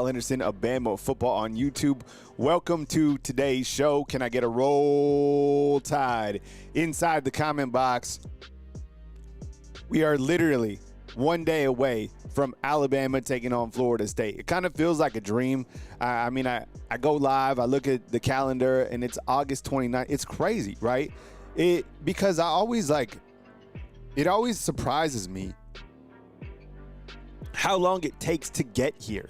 Kyle Henderson of Bama Football on YouTube. Welcome to today's show. Can I get a roll tide? Inside the comment box, we are literally one day away from Alabama taking on Florida State. It kind of feels like a dream. I go live, I look at the calendar, and it's August 29th. It's crazy, right? Because it always surprises me how long it takes to get here.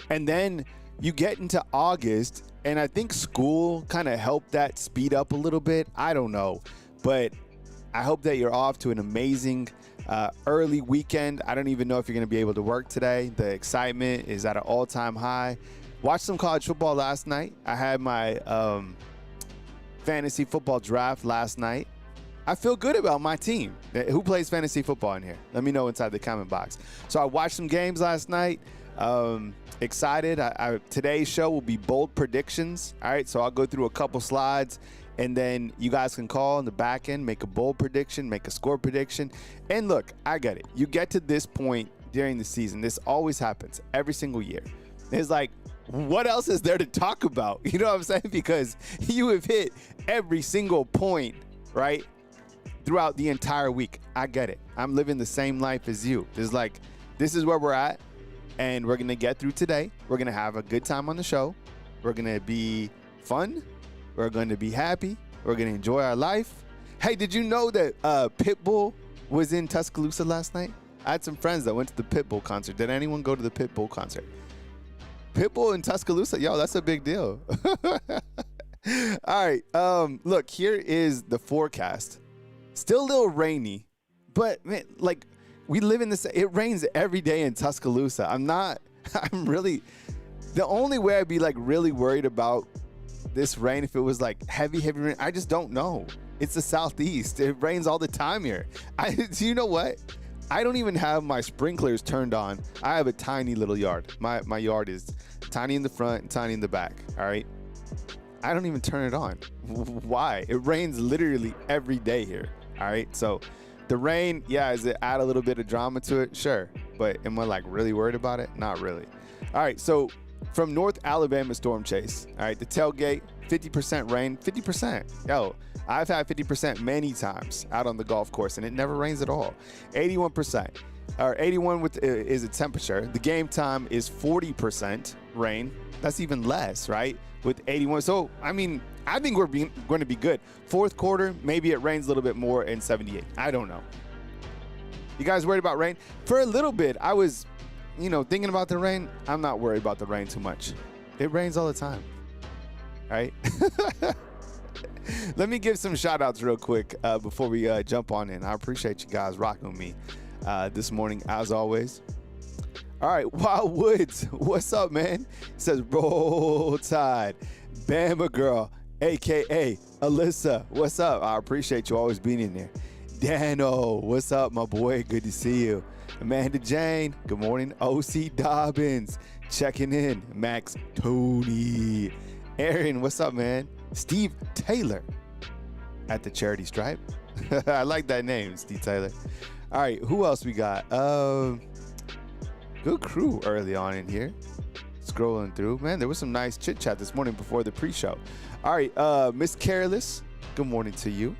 And then you get into August, and I think school kind of helped that speed up a little bit. I don't know, but I hope that you're off to an amazing early weekend. I don't even know if you're going to be able to work today. The excitement is at an all-time high. Watched some college football last night. I had my fantasy football draft last night. I feel good about my team. Who plays fantasy football in here? Let me know inside the comment box. So I watched some games last night. Excited. Today's show will be bold predictions. All right, so I'll go through a couple slides, and then you guys can call in the back end, make a bold prediction, make a score prediction. And look, I get it. You get to this point during the season. This always happens every single year. It's like, what else is there to talk about? You know what I'm saying? Because you have hit every single point, right, throughout the entire week. I get it. I'm living the same life as you. This is where we're at, and we're going to get through today. We're going to have a good time on the show. We're going to be fun. We're going to be happy. We're going to enjoy our life. Hey, did you know that Pitbull was in Tuscaloosa last night? I had some friends that went to the Pitbull concert. Did anyone go to the Pitbull concert? Pitbull in Tuscaloosa? Yo, that's a big deal. All right. Look, here is the forecast. Still a little rainy, but man, we live in this. It rains every day in Tuscaloosa. The only way I'd be really worried about this rain if it was heavy rain. I just don't know. It's the Southeast. It rains all the time here. Do you know what? I don't even have my sprinklers turned on. I have a tiny little yard. My yard is tiny in the front and tiny in the back. All right. I don't even turn it on. Why? It rains literally every day here. All right. So the rain, yeah, does it add a little bit of drama to it? Sure. But am I really worried about it? Not really. All right. So from North Alabama Storm Chase, all right, the tailgate, 50% rain, 50%. Yo, I've had 50% many times out on the golf course, and it never rains at all. 81%, or 81 is a temperature. The game time is 40% rain. That's even less, right, with 81. So, I think we're going to be good. Fourth quarter, maybe it rains a little bit more, and 78. I don't know. You guys worried about rain? For a little bit, I was thinking about the rain. I'm not worried about the rain too much. It rains all the time, right? Let me give some shout outs real quick before we jump on in. I appreciate you guys rocking with me this morning, as always. All right, Wild Woods, what's up, man? It says roll tide. Bama girl, a.k.a. Alyssa, what's up? I appreciate you always being in there. Dano, what's up, my boy? Good to see you. Amanda Jane, good morning. O.C. Dobbins, checking in. Max Tony. Aaron, what's up, man? Steve Taylor at the Charity Stripe. I like that name, Steve Taylor. All right, who else we got? Good crew early on in here. Scrolling through. Man, there was some nice chit-chat this morning before the pre-show. All right, Miss Careless, good morning to you.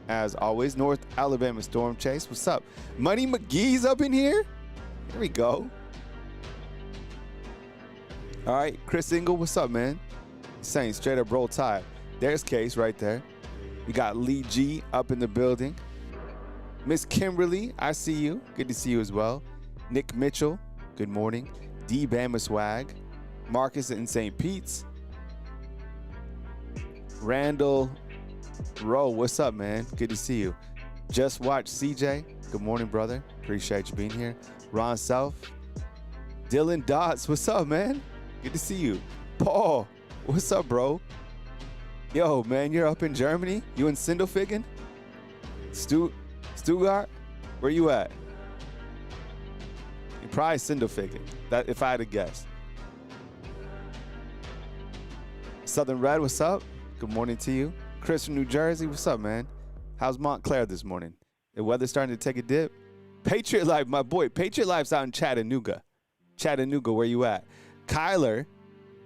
As always, North Alabama Storm Chase, what's up? Money McGee's up in here. Here we go. All right, Chris Ingle, what's up, man? Saying straight up roll tide. There's Case right there. We got Lee G up in the building. Miss Kimberly, I see you. Good to see you as well. Nick Mitchell, good morning. D Bama Swag. Marcus in St. Pete's. Randall Rowe, what's up, man? Good to see you. Just watch CJ. Good morning, brother. Appreciate you being here. Ron South. Dylan Dotts, what's up, man? Good to see you. Paul, what's up, bro? Yo, man, you're up in Germany? You in Sindelfingen? Stuttgart? Where you at? You're probably Sindelfingen, that if I had to guess. Southern Red, what's up? Good morning to you. Chris from New Jersey, what's up, man? How's Montclair this morning? The weather starting to take a dip? Patriot Life, my boy. Patriot Life's out in Chattanooga. Chattanooga, where you at? Kyler,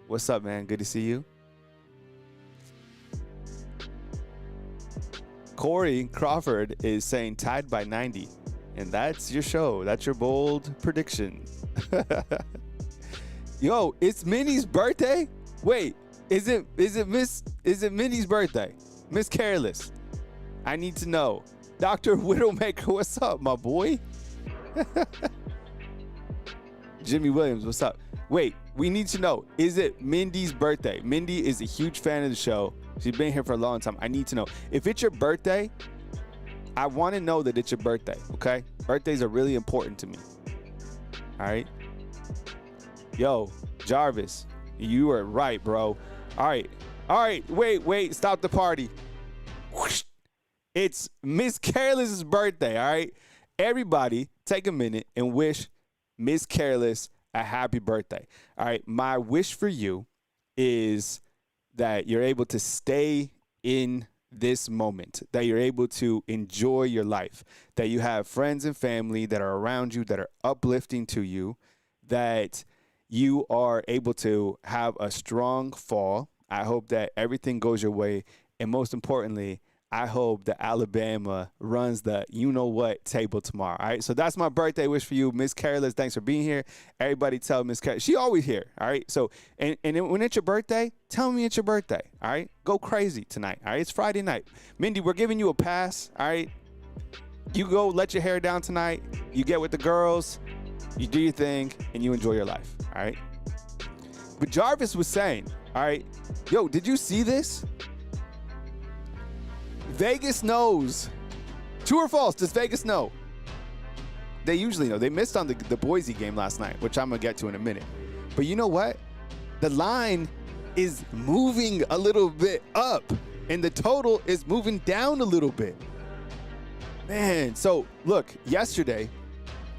what's up, man? Good to see you. Corey Crawford is saying tied by 90. And that's your show. That's your bold prediction. Yo, it's Minnie's birthday? Wait, is it Minnie's birthday? Miss Careless. I need to know. Dr. Widowmaker, what's up, my boy? Jimmy Williams, what's up? Wait, we need to know. Is it Mindy's birthday? Mindy is a huge fan of the show. She's been here for a long time. I need to know. If it's your birthday, I want to know that it's your birthday, okay? Birthdays are really important to me. All right? Yo, Jarvis, you are right, bro. All right, wait, stop the party. Whoosh. It's Miss Careless's birthday, all right? Everybody take a minute and wish Miss Careless a happy birthday. All right, my wish for you is that you're able to stay in this moment, that you're able to enjoy your life, that you have friends and family that are around you, that are uplifting to you, that you are able to have a strong fall. I hope that everything goes your way. And most importantly, I hope that Alabama runs the you-know-what table tomorrow, all right? So that's my birthday wish for you. Miss Careless, thanks for being here. Everybody tell Miss Careless. She always here, all right? So, and when it's your birthday, tell me it's your birthday, all right? Go crazy tonight, all right? It's Friday night. Mindy, we're giving you a pass, all right? You go let your hair down tonight. You get with the girls. You do your thing, and you enjoy your life, all right? But Jarvis was saying, all right, yo, did you see this? Vegas knows. True or false? Does Vegas know? They usually know. They missed on the Boise game last night, which I'm going to get to in a minute. But you know what? The line is moving a little bit up, and the total is moving down a little bit. Man, so look, yesterday,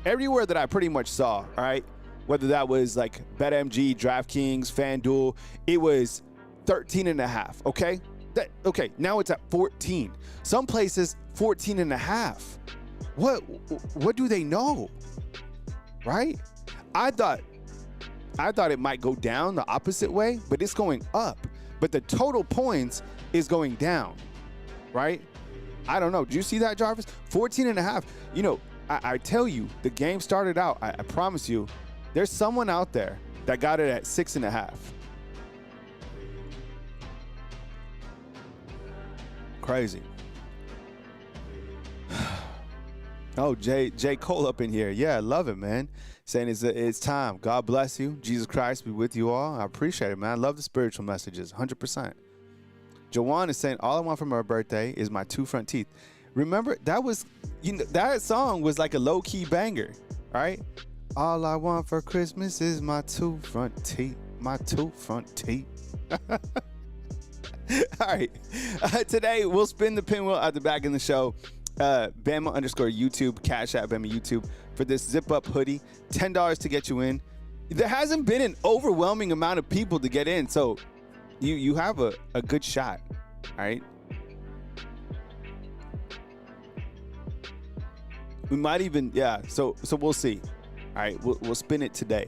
everywhere that I pretty much saw, all right, whether that was like BetMG, DraftKings, FanDuel, it was 13.5, okay? Okay, now it's at 14. Some places 14.5. What do they know? Right? I thought it might go down the opposite way, but it's going up. But the total points is going down. Right? I don't know. Did you see that, Jarvis? 14.5. You know, I tell you, the game started out, I promise you, there's someone out there that got it at 6.5. Crazy. Oh, J. Cole up in here. Yeah, I love it, man. Saying it's time. God bless you. Jesus Christ be with you all. I appreciate it, man. I love the spiritual messages, 100%. Joanne is saying, all I want for my birthday is my 2 front teeth. Remember, that was, that song was like a low-key banger, right? All I want for Christmas is my 2 front teeth. My 2 front teeth. All right. Today, we'll spin the pinwheel at the back in the show. Bama_YouTube, Cash App Bama YouTube for this zip-up hoodie. $10 to get you in. There hasn't been an overwhelming amount of people to get in, so you have a good shot. All right. We might even, yeah. So we'll see. All right. We'll spin it today.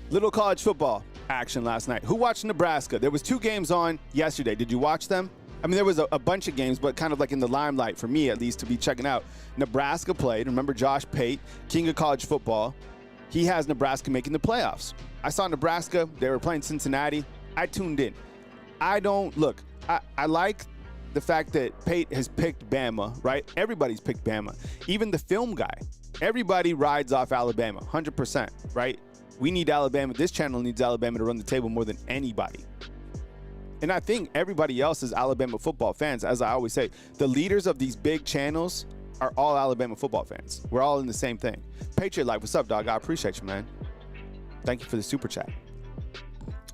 Little college football action last night. Who watched Nebraska? There was 2 games on yesterday. Did you watch them? I mean, there was a bunch of games, but kind of like in the limelight for me, at least, to be checking out. Nebraska played. Remember Josh Pate, king of college football. He has Nebraska making the playoffs. I saw Nebraska. They were playing Cincinnati. I tuned in. I like the fact that Pate has picked Bama, right? Everybody's picked Bama. Even the film guy. Everybody rides off Alabama, 100%, right? We need Alabama. This channel needs Alabama to run the table more than anybody. And I think everybody else is Alabama football fans. As I always say, the leaders of these big channels are all Alabama football fans. We're all in the same thing. Patriot Life, what's up, dog? I appreciate you, man. Thank you for the super chat.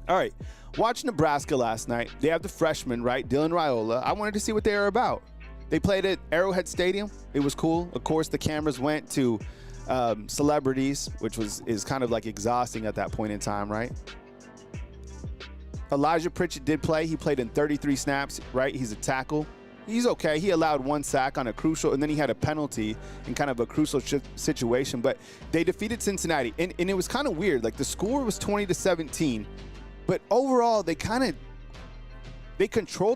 All right. Watched Nebraska last night. They have the freshman, right? Dylan Raiola. I wanted to see what they were about. They played at Arrowhead Stadium. It was cool. Of course, the cameras went to celebrities, which is kind of like exhausting at that point in time, right? Elijah Pritchett did play. He played in 33 snaps, right? He's a tackle. He's okay. He allowed one sack on a crucial, and then he had a penalty in kind of a crucial situation. But they defeated Cincinnati, and it was kind of weird. Like the score was 20-17, but overall they controlled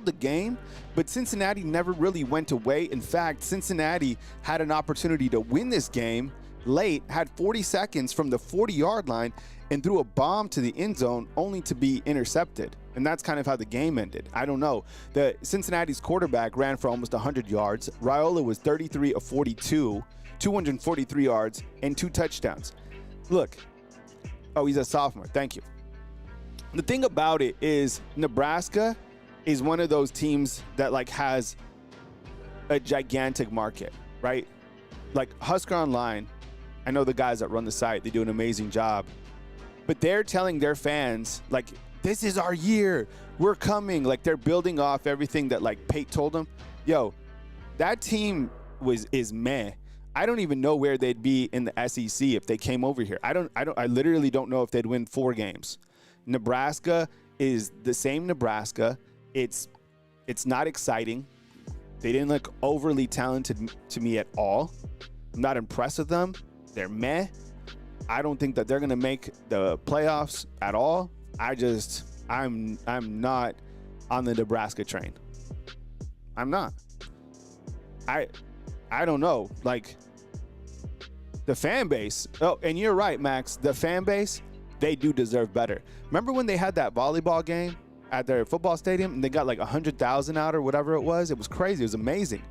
the game. But Cincinnati never really went away. In fact, Cincinnati had an opportunity to win this game late, had 40 seconds from the 40-yard line, and threw a bomb to the end zone only to be intercepted. And that's kind of how the game ended. I don't know. The Cincinnati's quarterback ran for almost 100 yards. Raiola was 33 of 42, 243 yards, and 2 touchdowns. Look, oh, he's a sophomore. Thank you. The thing about it is Nebraska is one of those teams that like has a gigantic market, right? Like Husker Online, I know the guys that run the site, they do an amazing job. But they're telling their fans, like, this is our year. We're coming. Like, they're building off everything that, like, Pate told them. Yo, that team is meh. I don't even know where they'd be in the SEC if they came over here. I literally don't know if they'd win 4 games. Nebraska is the same Nebraska. It's not exciting. They didn't look overly talented to me at all. I'm not impressed with them. They're meh. I don't think that they're going to make the playoffs at all. I'm not on the Nebraska train. I'm not. I don't know. Like the fan base. Oh, and you're right, Max. The fan base, they do deserve better. Remember when they had that volleyball game at their football stadium and they got like 100,000 out or whatever it was? It was crazy. It was amazing.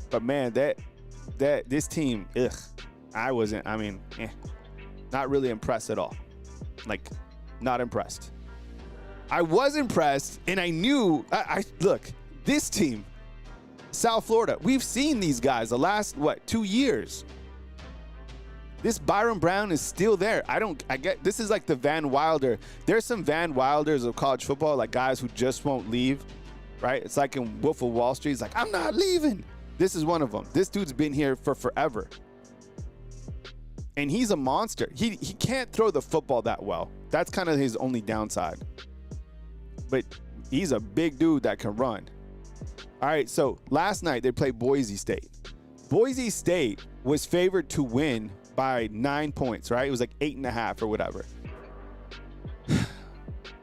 But man, this team, not really impressed at all. Like, not impressed. I was impressed, and I knew, look, this team, South Florida, we've seen these guys the last, 2 years. This Byron Brown is still there. This is like the Van Wilder. There's some Van Wilders of college football, like guys who just won't leave, right? It's like in Wolf of Wall Street. He's like, I'm not leaving. This is one of them. This dude's been here for forever. And he's a monster. He can't throw the football that well. That's kind of his only downside. But he's a big dude that can run. All right, so last night they played Boise State. Boise State was favored to win by 9 points, right? It was like 8.5 or whatever.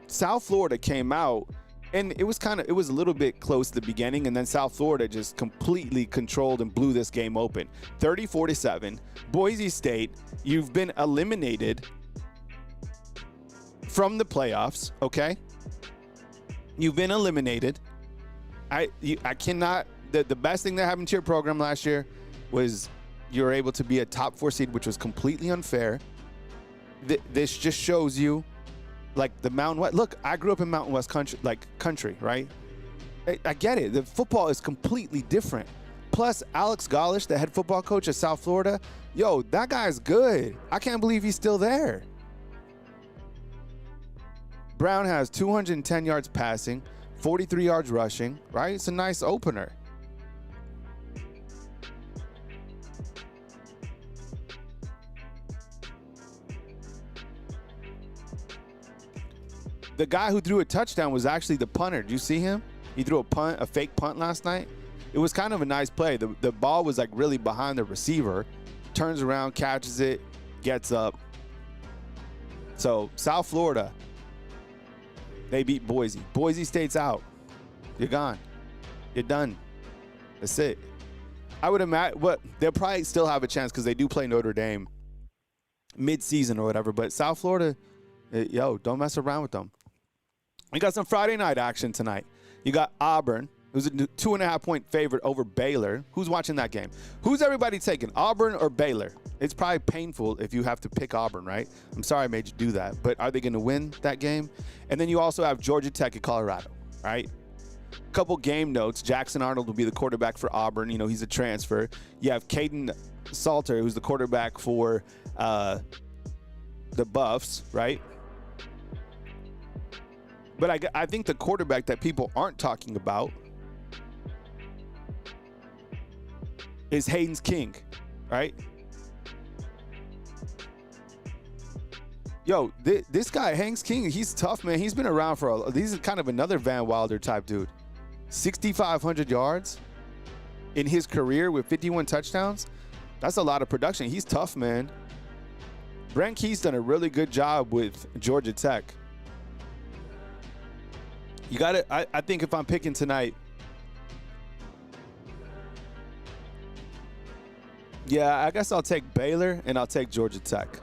South Florida came out, and it was a little bit close at the beginning, and then South Florida just completely controlled and blew this game open. 30-47. Boise State, you've been eliminated from the playoffs, okay? You've been eliminated. I cannot. The best thing that happened to your program last year was you were able to be a top 4 seed, which was completely unfair. This just shows you, like the Mountain West. Look, I grew up in Mountain West country, right? I get it. The football is completely different. Plus, Alex Gollish, the head football coach at South Florida, yo, that guy's good. I can't believe he's still there. Brown has 210 yards passing, 43 yards rushing, right? It's a nice opener. The guy who threw a touchdown was actually the punter. Did you see him? He threw a fake punt last night. It was kind of a nice play. The ball was like really behind the receiver. Turns around, catches it, gets up. So South Florida, they beat Boise. Boise State's out. You're gone. You're done. That's it. I would imagine, they'll probably still have a chance because they do play Notre Dame mid-season or whatever. But South Florida, don't mess around with them. We got some Friday night action tonight. You got Auburn, who's a 2.5-point favorite over Baylor. Who's watching that game? Who's everybody taking, Auburn or Baylor? It's probably painful if you have to pick Auburn, right? I'm sorry I made you do that. But are they going to win that game? And then you also have Georgia Tech at Colorado, right? Couple game notes. Jackson Arnold will be the quarterback for Auburn. He's a transfer. You have Caden Salter, who's the quarterback for the Buffs, right? But I think the quarterback that people aren't talking about is Haynes King, right? Yo, this guy, Hanks King, he's tough, man. He's been around for he's kind of another Van Wilder type dude. 6,500 yards in his career with 51 touchdowns. That's a lot of production. He's tough, man. Brent Key's done a really good job with Georgia Tech. You got it. I think if I'm picking tonight, yeah, I guess I'll take Baylor and I'll take Georgia Tech.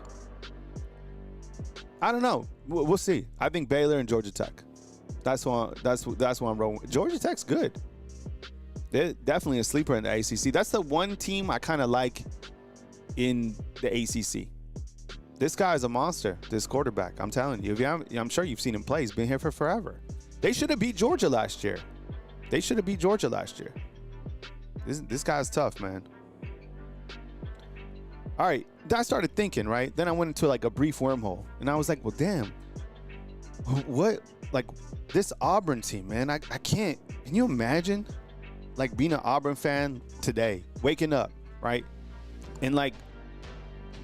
I don't know. We'll see. I think Baylor and Georgia Tech. That's why I'm rolling with. Georgia Tech's good. They're definitely a sleeper in the ACC. That's the one team I kind of like in the ACC. This guy is a monster, this quarterback. I'm telling you. I'm sure you've seen him play. He's been here for forever. They should have beat Georgia last year. This guy's tough, man. All right. Then I started thinking, right? Then I went into like a brief wormhole. And I was like, well, damn. What? Like, this Auburn team, man. I can't. Can you imagine, like, being an Auburn fan today? Waking up, right? And, like,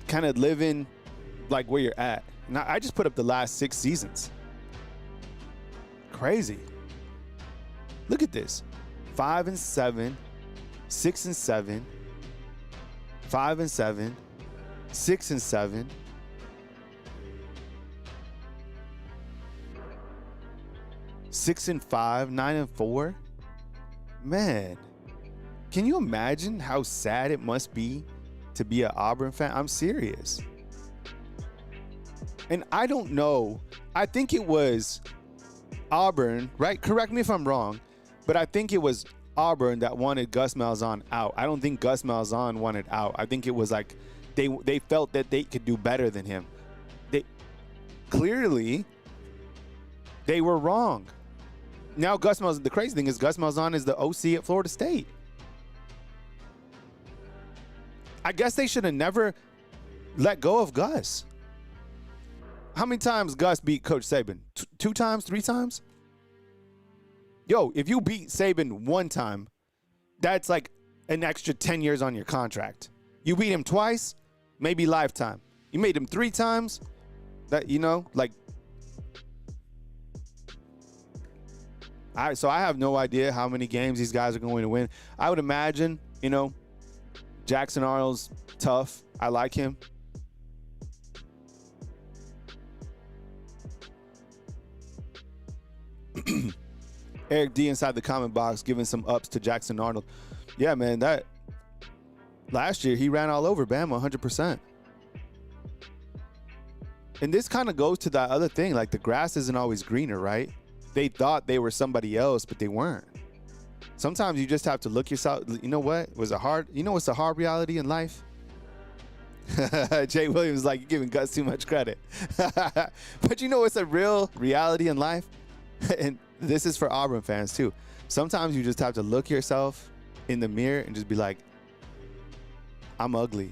kind of living, like, where you're at. Now, I just put up the last 6 seasons. Crazy. Look at this. 5-7, 6-7, 5-7, 6-7. 6-5, 9-4. Man, can you imagine how sad it must be to be an Auburn fan? I'm serious. And I don't know. I think it was Auburn, right? Correct me if I'm wrong, but I think it was Auburn that wanted Gus Malzahn out. I don't think Gus Malzahn wanted out. I think it was like they felt that they could do better than him. Clearly they were wrong. Now the crazy thing is Gus Malzahn is the OC at Florida State. I guess they should have never let go of Gus. How many times Gus beat Coach Saban? 2 times? 3 times? Yo, if you beat Saban 1 time, that's like an extra 10 years on your contract. You beat him twice, maybe lifetime. You made him 3 times, that, you know, like. So I have no idea how many games these guys are going to win. I would imagine, you know, Jackson Arnold's tough. I like him. Eric D inside the comment box giving some ups to Jackson Arnold. Yeah, man, that last year he ran all over Bama 100%. And this kind of goes to that other thing, like the grass isn't always greener, right? They thought they were somebody else, but they weren't. Sometimes you just have to look yourself. You know what? You know what's a hard reality in life? Jay Williams is like, you're giving Gus too much credit. But you know what's a real reality in life? And this is for Auburn fans too. Sometimes you just have to look yourself in the mirror and just be like, I'm ugly.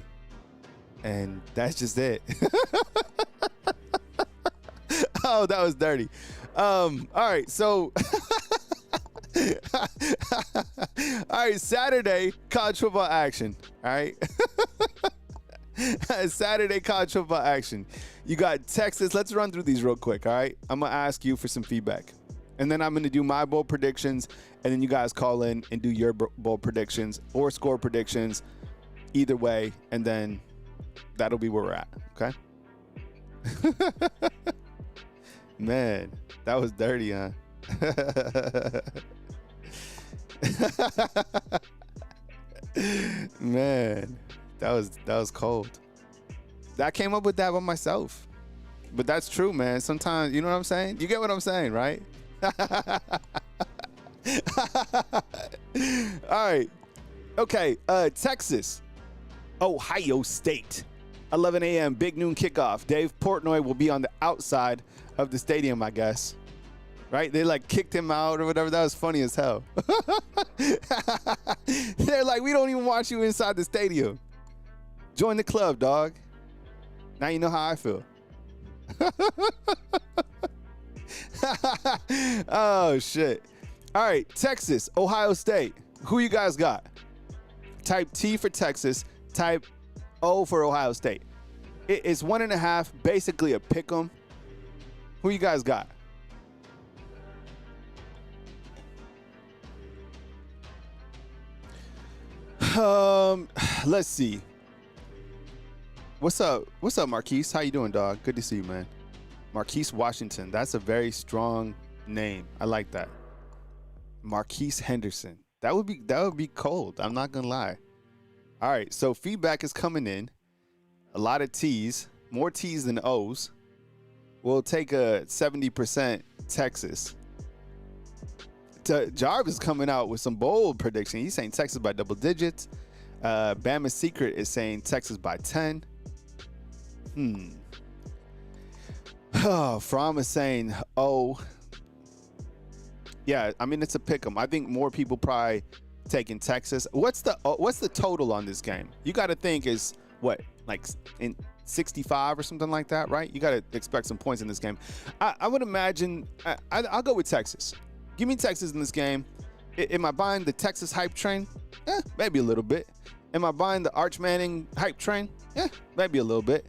And that's just it. Oh, that was dirty. All right, so all right, Saturday college football action. All right. Saturday college football action. You got Texas. Let's run through these real quick. All right. I'm going to ask you for some feedback. And then I'm going to do my bowl predictions. And then you guys call in and do your bowl predictions or score predictions. Either way. And then that'll be where we're at. Okay. Man, that was dirty, huh? Man, that was cold. I came up with that by myself. But that's true, man. Sometimes, you know what I'm saying? You get what I'm saying, right? All right. Okay, Texas, Ohio State. 11 a.m. Big noon kickoff. Dave Portnoy will be on the outside of the stadium, I guess. Right? They like kicked him out or whatever. That was funny as hell. They're like, we don't even want you inside the stadium. Join the club, dog. Now you know how I feel. Oh, shit. All right, Texas, Ohio State. Who you guys got? Type T for Texas. Type O for Ohio State. It's 1.5, basically a pick 'em. Who you guys got? Let's see. What's up? What's up, Marquise? How you doing, dog? Good to see you, man. Marquise Washington. That's a very strong name. I like that. Marquise Henderson. That would be cold. I'm not gonna lie. All right, so feedback is coming in. A lot of T's, more T's than O's. We'll take a 70% Texas. Jarvis coming out with some bold prediction. He's saying Texas by double digits. Bama's Secret is saying Texas by 10. Fromm is saying, yeah, I mean, it's a pick 'em. I think more people probably taking Texas. What's the total on this game? You got to think is what, like in 65 or something like that, right? You got to expect some points in this game. I would imagine I'll go with Texas. Give me Texas in this game. Am I buying the Texas hype train? Maybe a little bit. Am I buying the Arch Manning hype train? Maybe a little bit.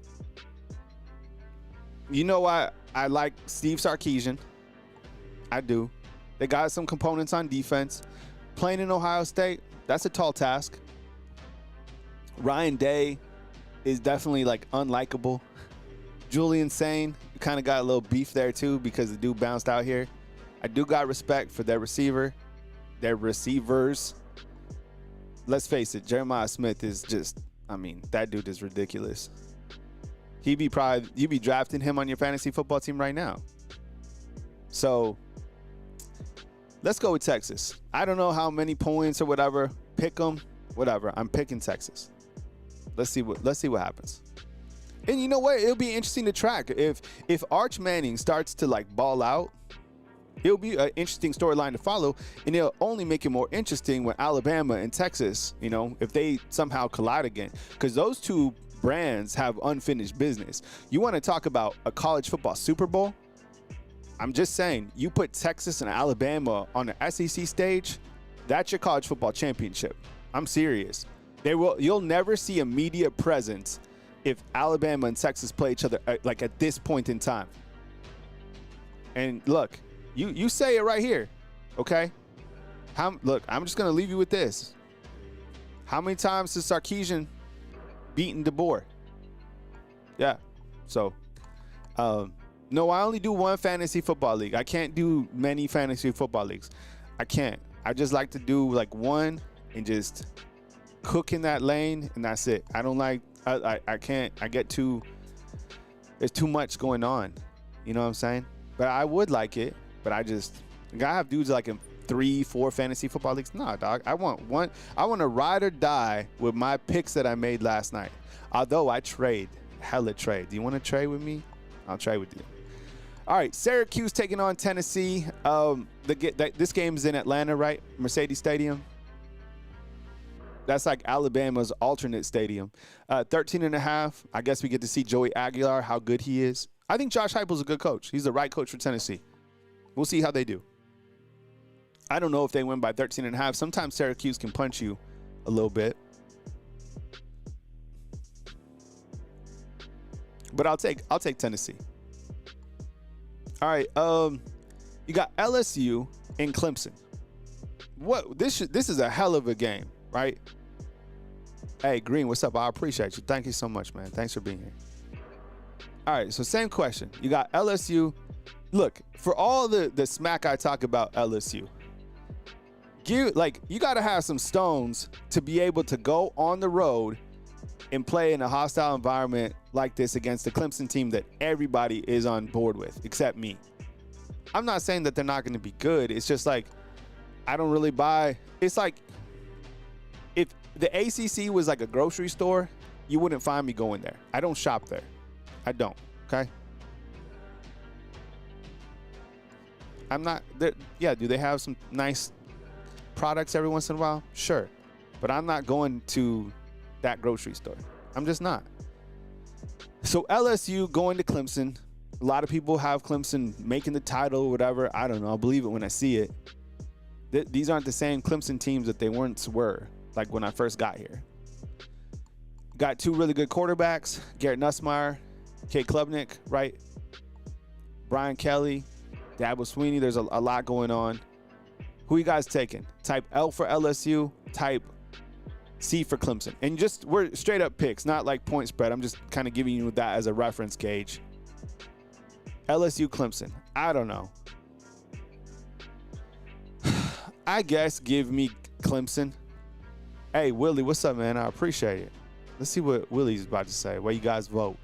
You know why I like Steve Sarkisian? I do. They got some components on defense. Playing in Ohio State, that's a tall task. Ryan Day is definitely like unlikable. Julian Sane, kind of got a little beef there too because the dude bounced out here. I do got respect for their receivers. Let's face it, Jeremiah Smith is just, I mean, that dude is ridiculous. You'd be drafting him on your fantasy football team right now. So let's go with Texas. I don't know how many points or whatever. Pick them, whatever. I'm picking Texas. Let's see what happens. And you know what? It'll be interesting to track. If Arch Manning starts to like ball out, it'll be an interesting storyline to follow, and it'll only make it more interesting when Alabama and Texas, you know, if they somehow collide again, because those two brands have unfinished business. You want to talk about a college football Super Bowl? I'm just saying, you put Texas and Alabama on the SEC stage, that's your college football championship. I'm serious. You'll never see a media presence if Alabama and Texas play each other like at this point in time. And look, you say it right here, okay? Look, I'm just gonna leave you with this. How many times has Sarkisian beaten DeBoer? Yeah. So, no, I only do one fantasy football league. I can't do many fantasy football leagues. I can't. I just like to do like one and just cook in that lane, and that's it. I don't like. I can't. There's too much going on. You know what I'm saying? But I would like it. But I have dudes like in 3-4 fantasy football leagues. Nah, dog. I want one. I want to ride or die with my picks that I made last night. Although I trade, hella trade. Do you want to trade with me? I'll trade with you. All right, Syracuse taking on Tennessee. This game's in Atlanta, right? Mercedes Stadium. That's like Alabama's alternate stadium. 13.5. I guess we get to see Joey Aguilar, how good he is. I think Josh Heupel's a good coach. He's the right coach for Tennessee. We'll see how they do. I don't know if they win by 13.5. Sometimes Syracuse can punch you a little bit. But I'll take Tennessee. All right, you got LSU and Clemson. What this is a hell of a game, right? Hey, Green, what's up? I appreciate you. Thank you so much, man. Thanks for being here. All right, so same question. You got LSU. Look, for all the smack I talk about LSU, you got to have some stones to be able to go on the road and play in a hostile environment like this against the Clemson team that everybody is on board with, except me. I'm not saying that they're not going to be good. It's just like, I don't really buy. It's like, if the ACC was like a grocery store, you wouldn't find me going there. I don't shop there. I don't, okay? I'm not there. Yeah, do they have some nice products every once in a while? Sure. But I'm not going to that grocery store. I'm just not. So LSU going to Clemson. A lot of people have Clemson making the title or whatever. I don't know. I'll believe it when I see it. These aren't the same Clemson teams that they once were, like when I first got here. Got two really good quarterbacks, Garrett Nussmeier, Kate Klubnik, right? Brian Kelly, Dabo Sweeney. There's a lot going on. Who you guys taking? Type L for LSU, type C for Clemson. And just, we're straight up picks, not like point spread. I'm just kind of giving you that as a reference gauge. LSU, Clemson. I don't know. I guess give me Clemson. Hey, Willie, what's up, man? I appreciate it. Let's see what Willie's about to say. Where you guys vote.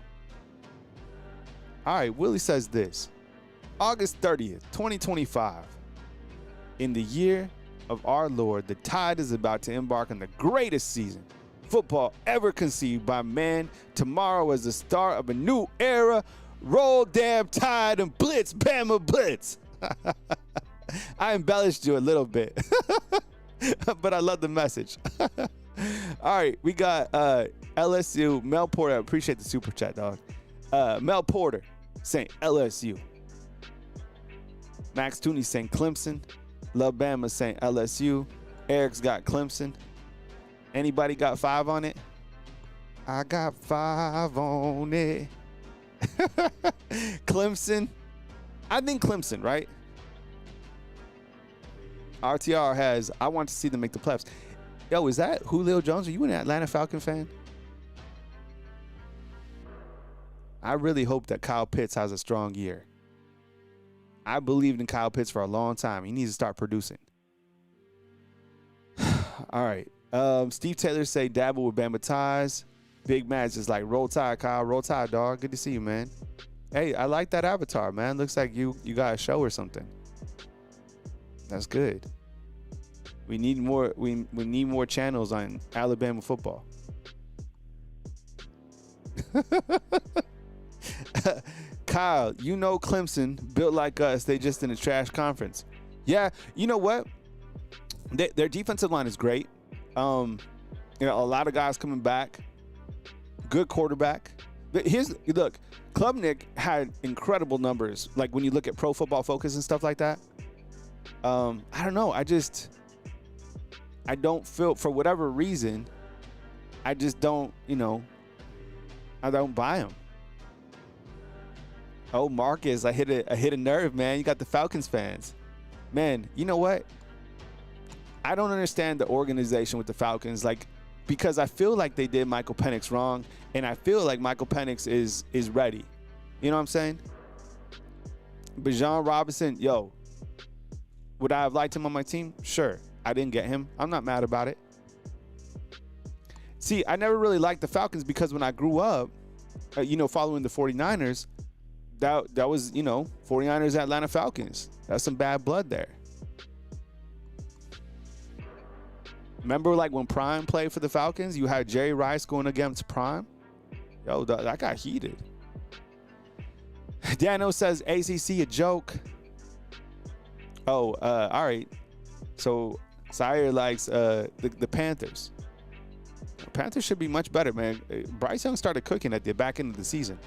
All right, Willie says this. August 30th, 2025. In the year of our Lord, the Tide is about to embark on the greatest season football ever conceived by man. Tomorrow is the start of a new era. Roll damn Tide and blitz, Bama blitz. I embellished you a little bit, but I love the message. All right, we got LSU. Mel Porter, I appreciate the super chat, dog. Mel Porter saying LSU. Max Tooney saying Clemson. Love Bama saying LSU. Eric's got Clemson. Anybody got 5 on it? I got 5 on it. Clemson. I think Clemson, right? RTR has, I want to see them make the playoffs. Yo, is that Julio Jones? Are you an Atlanta Falcon fan? I really hope that Kyle Pitts has a strong year. I believed in Kyle Pitts for a long time. He needs to start producing. All right. Steve Taylor say Dabo with Bama ties. Big Matt's just like, roll Tide, Kyle. Roll Tide, dog. Good to see you, man. Hey, I like that avatar, man. Looks like you got a show or something. That's good. We need more. We need more channels on Alabama football. Kyle, you know Clemson built like us. They just in a trash conference. Yeah, you know what? Their defensive line is great. A lot of guys coming back. Good quarterback. But look, Klubnik had incredible numbers. Like when you look at Pro Football Focus and stuff like that. I don't know. I don't feel, for whatever reason, I just don't, I don't buy him. Oh, Marcus, I hit a nerve, man. You got the Falcons fans. Man, you know what? I don't understand the organization with the Falcons, because I feel like they did Michael Penix wrong, and I feel like Michael Penix is ready. You know what I'm saying? Bijan Robinson, yo, would I have liked him on my team? Sure. I didn't get him. I'm not mad about it. See, I never really liked the Falcons because when I grew up, following the 49ers, that was, 49ers Atlanta Falcons. That's some bad blood there. Remember when Prime played for the Falcons? You had Jerry Rice going against Prime? Yo, that got heated. Dano says ACC a joke. Oh, all right. So Sire likes the Panthers. The Panthers should be much better, man. Bryce Young started cooking at the back end of the season.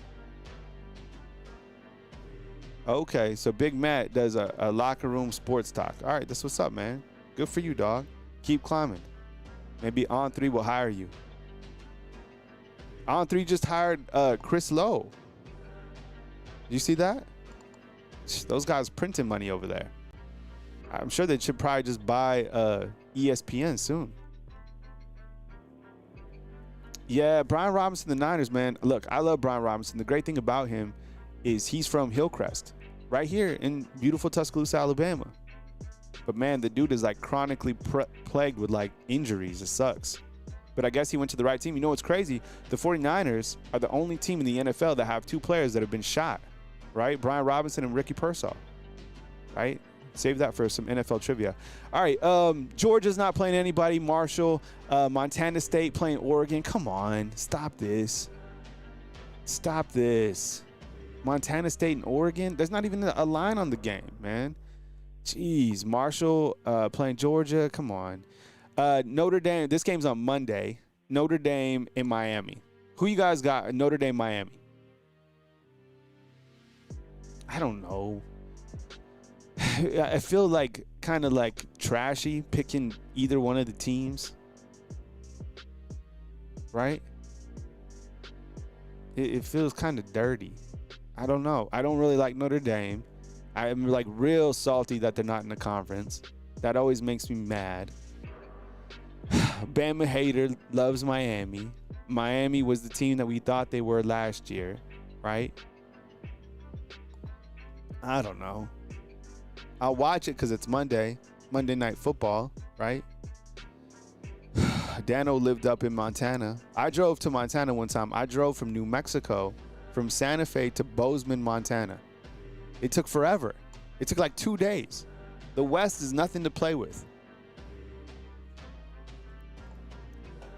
Okay, so Big Matt does a locker room sports talk. All right, that's what's up, man. Good for you, dog. Keep climbing. Maybe On3 will hire you. On3 just hired Chris Lowe. You see that? Those guys printing money over there. I'm sure they should probably just buy ESPN soon. Yeah, Brian Robinson, the Niners, man. Look, I love Brian Robinson. The great thing about him is he's from Hillcrest, right here in beautiful Tuscaloosa, Alabama. But, man, the dude is, chronically plagued with, injuries. It sucks. But I guess he went to the right team. You know what's crazy? The 49ers are the only team in the NFL that have 2 players that have been shot, right? Brian Robinson and Ricky Pearsall, right? Save that for some NFL trivia. All right, Georgia's not playing anybody. Marshall, Montana State playing Oregon. Come on, stop this. Stop this. Montana State and Oregon? There's not even a line on the game, man. Jeez, Marshall playing Georgia. Come on. Notre Dame, this game's on Monday. Notre Dame in Miami. Who you guys got? Notre Dame, Miami. I don't know. I feel kind of trashy picking either one of the teams. Right? it feels kind of dirty. I don't know. I don't really like Notre Dame. I'm like real salty that they're not in the conference. That always makes me mad. Bama hater loves Miami. Miami was the team that we thought they were last year, right? I don't know. I'll watch it because it's Monday Night Football, right? Dano lived up in Montana. I drove to Montana one time. I drove from New Mexico, from Santa Fe to Bozeman, Montana. It took forever. It took like 2 days. The West is nothing to play with.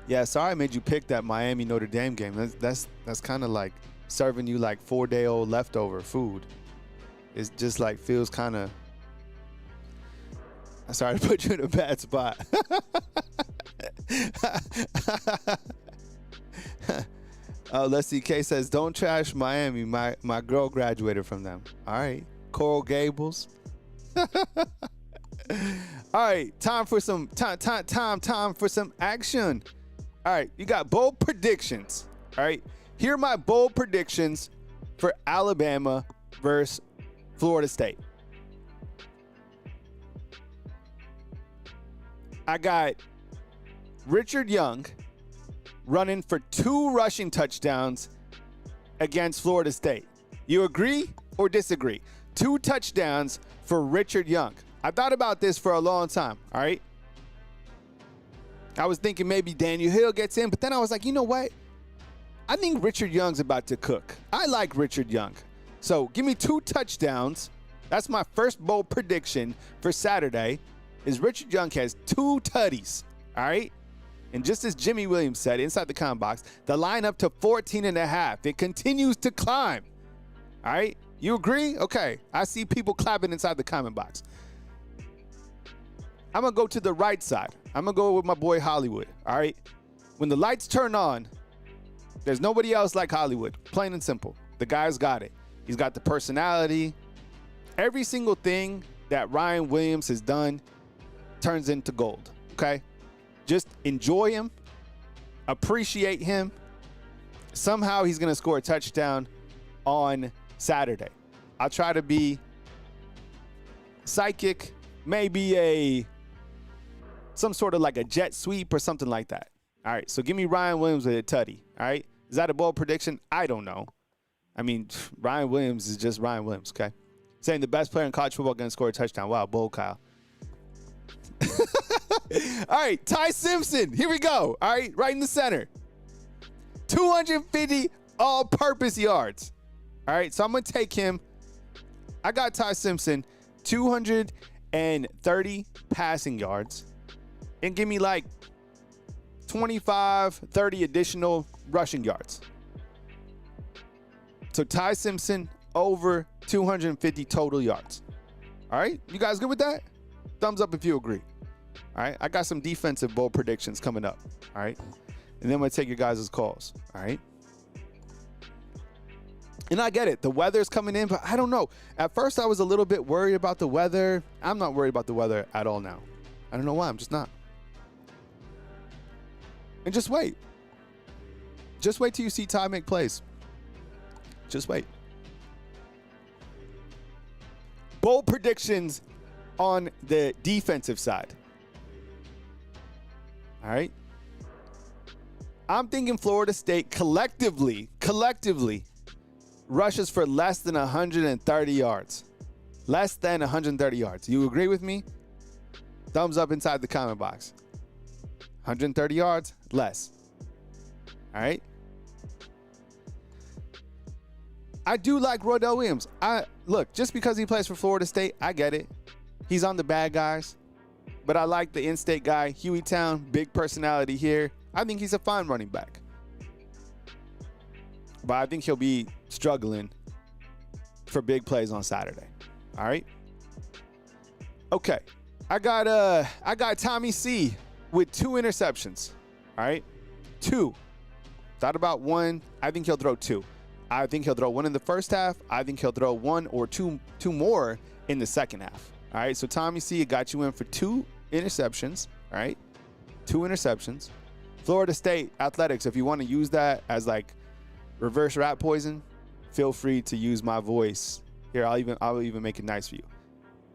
Yeah, sorry I made you pick that Miami Notre Dame game. That's kind of like serving you like 4-day-old leftover food. It's just like feels kind of. I'm sorry to put you in a bad spot. Let's see. Kay says, "Don't trash Miami. My girl graduated from them." All right, Coral Gables. All right, time for some time for some action. All right, you got bold predictions. All right, here are my bold predictions for Alabama versus Florida State. I got Richard Young running for 2 rushing touchdowns against Florida State. You agree or disagree? 2 touchdowns for Richard Young. I thought about this for a long time, all right? I was thinking maybe Daniel Hill gets in, but then I was like, you know what? I think Richard Young's about to cook. I like Richard Young. So give me 2 touchdowns. That's my first bold prediction for Saturday, is Richard Young has 2 tutties, all right? And just as Jimmy Williams said inside the comment box, the line up to 14.5. It continues to climb, all right? You agree? Okay, I see people clapping inside the comment box. I'm going to go to the right side. I'm going to go with my boy Hollywood, all right? When the lights turn on, there's nobody else like Hollywood, plain and simple. The guy's got it. He's got the personality. Every single thing that Ryan Williams has done turns into gold, okay? Just enjoy him, appreciate him. Somehow he's going to score a touchdown on Saturday. I'll try to be psychic, maybe some sort of like a jet sweep or something like that. All right, so give me Ryan Williams with a tutty, all right? Is that a bold prediction? I don't know. I mean, Ryan Williams is just Ryan Williams, okay? Saying the best player in college football going to score a touchdown. Wow, bold, Kyle. All right, Ty Simpson. Here we go. All right, right in the center. 250 all-purpose yards. All right, so I'm going to take him. I got Ty Simpson, 230 passing yards. And give me like 25, 30 additional rushing yards. So Ty Simpson over 250 total yards. All right, you guys good with that? Thumbs up if you agree. All right, I got some defensive bold predictions coming up. All right, and then I'm going to take your guys' calls. All right. And I get it. The weather's coming in, but I don't know. At first, I was a little bit worried about the weather. I'm not worried about the weather at all now. I don't know why. I'm just not. And just wait. Just wait till you see Ty make plays. Just wait. Bold predictions on the defensive side. All right. I'm thinking Florida State collectively rushes for less than 130 yards. Less than 130 yards. You agree with me? Thumbs up inside the comment box. 130 yards, less. All right. I do like Rodell Williams. Look, just because he plays for Florida State, I get it. He's on the bad guys. But I like the in-state guy, Hueytown, big personality here. I think he's a fine running back. But I think he'll be struggling for big plays on Saturday. All right. Okay. I got Tommy C with 2 interceptions. All right. 2. Thought about 1. I think he'll throw 2. I think he'll throw 1 in the first half. I think he'll throw 1 or 2 more in the second half. All right. So Tommy C got you in for 2 interceptions. All right. 2 interceptions. Florida State athletics, if you want to use that as like reverse rat poison, feel free to use my voice. Here, I'll even make it nice for you.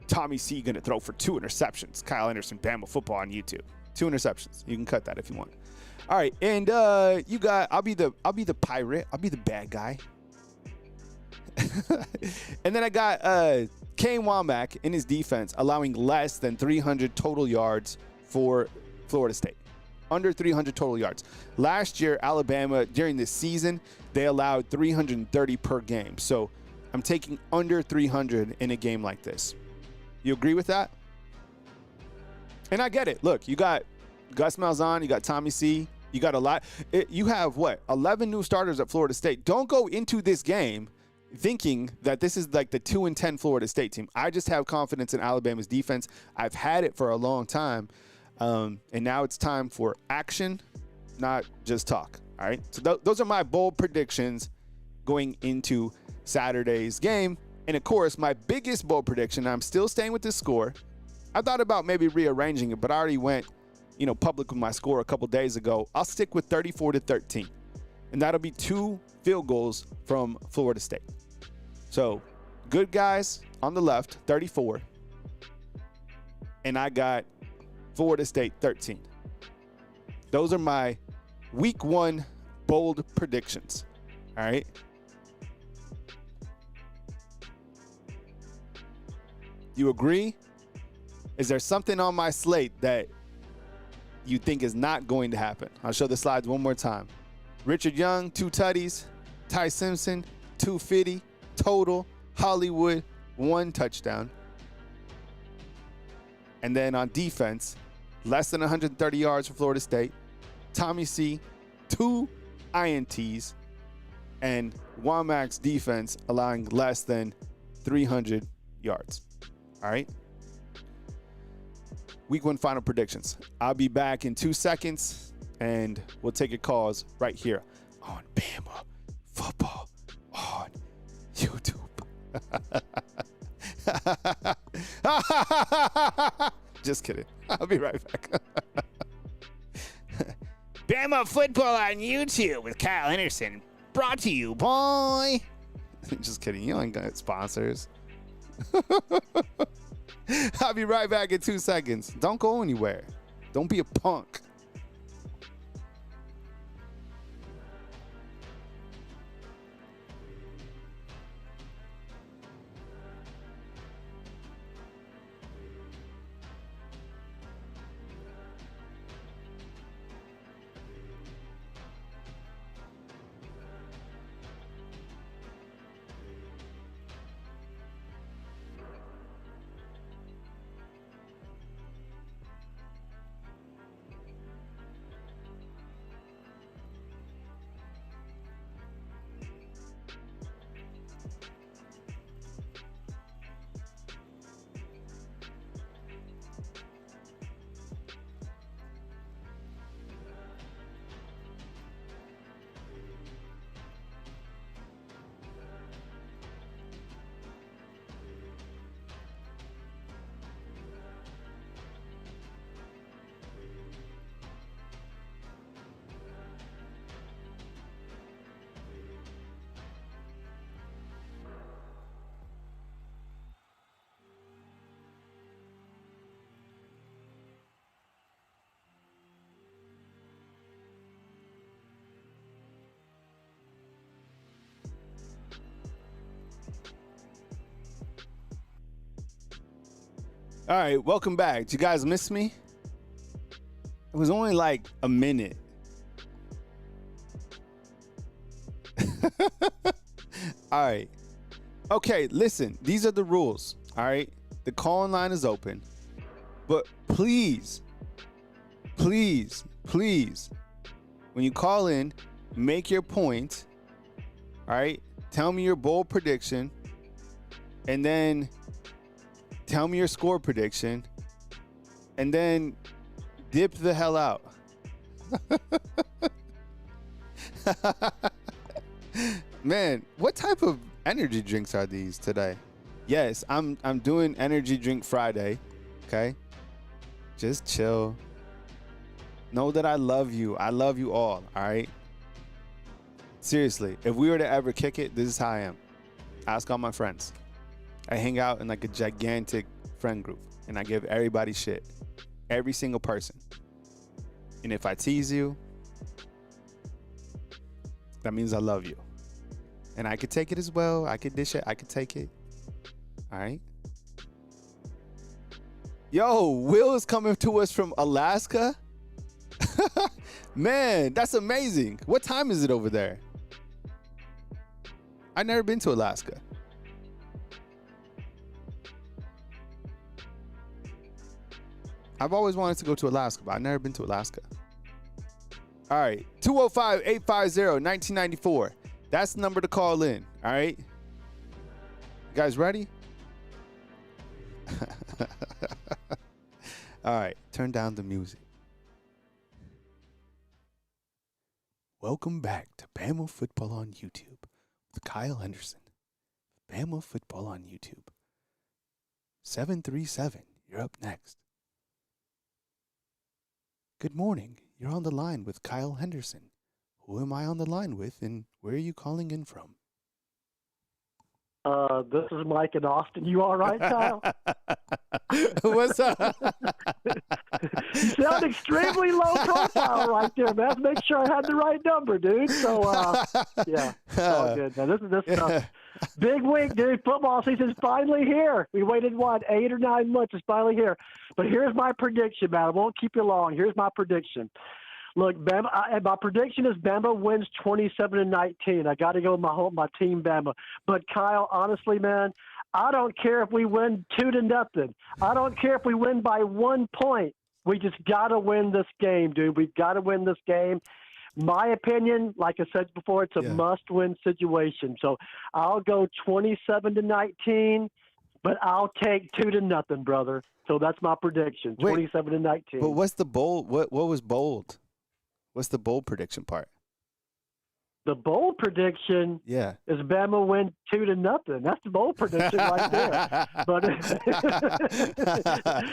Tommy C gonna throw for 2 interceptions. Kyle Anderson, Bama football on YouTube. 2 interceptions. You can cut that if you want. All right, and you got. I'll be the pirate. I'll be the bad guy. And then I got Kane Womack in his defense, allowing less than 300 total yards for Florida State. Under 300 total yards. Last year, Alabama, during this season, they allowed 330 per game. So I'm taking under 300 in a game like this. You agree with that? And I get it. Look, you got Gus Malzahn, you got Tommy C, you got a lot. You have, 11 new starters at Florida State. Don't go into this game thinking that this is like the 2-10 Florida State team. I just have confidence in Alabama's defense. I've had it for a long time. And now it's time for action, not just talk. All right. So those are my bold predictions going into Saturday's game. And of course, my biggest bold prediction, I'm still staying with this score. I thought about maybe rearranging it, but I already went, public with my score a couple days ago. I'll stick with 34-13. And that'll be 2 field goals from Florida State. So good guys on the left, 34. And I got Florida State 13. Those are my week 1 bold predictions. All right. You agree? Is there something on my slate that you think is not going to happen? I'll show the slides one more time. Richard Young, 2 tutties. Ty Simpson, 250 total. Hollywood, 1 touchdown. And then on defense, less than 130 yards for Florida State. Tommy C, 2 INTs. And Womack's defense allowing less than 300 yards. All right. Week 1 final predictions. I'll be back in 2 seconds, and we'll take your calls right here on Bama Football on YouTube. Just kidding. I'll be right back. Bama Football on YouTube with Kyle Anderson. Brought to you, boy. Just kidding. You ain't got sponsors. I'll be right back in 2 seconds. Don't go anywhere. Don't be a punk. All right, welcome back. Did you guys miss me? It was only like a minute. All right. Okay, listen, these are the rules. All right. The call-in line is open. But please, please, please, when you call in, make your point. All right. Tell me your bold prediction. And then tell me your score prediction. And then dip the hell out. Man, what type of energy drinks are these today? Yes, I'm doing Energy Drink Friday. Okay? Just chill. Know that I love you. I love you all right? Seriously, if we were to ever kick it, this is how I am. Ask all my friends. I hang out in like a gigantic friend group, and I give everybody shit. Every single person. And if I tease you, that means I love you. And I could take it as well. I could dish it. I could take it. All right? Yo, Will is coming to us from Alaska. Man, that's amazing. What time is it over there? I've never been to Alaska. I've always wanted to go to Alaska, but I've never been to Alaska. All right, 205-850-1994. That's the number to call in, all right? You guys ready? All right, turn down the music. Welcome back to Bama Football on YouTube with Kyle Henderson. Bama Football on YouTube. 737, you're up next. Good morning. You're on the line with Kyle Henderson. Who am I on the line with, and where are you calling in from? This is Mike in Austin. You all right, Kyle? What's up? You sound extremely low profile right there, man. Let's make sure I had the right number, dude. So, yeah, it's all good, man. This is big week, dude. Football season's finally here. We waited, 8 or 9 months. It's finally here. But here's my prediction, man. I won't keep you long. Here's my prediction. Look, Bama, my prediction is Bama wins 27-19. I got to go with my team, Bama. But Kyle, honestly, man, I don't care if we win 2-0. I don't care if we win by 1 point. We just got to win this game, dude. We've got to win this game. My opinion, like I said before, it's a must-win situation. So I'll go 27-19, but I'll take 2-0, brother. So that's my prediction, 27-19. But what's the bold? What was bold? What's the bold prediction part? The bold prediction is Bama win 2-0. That's the bold prediction right there. But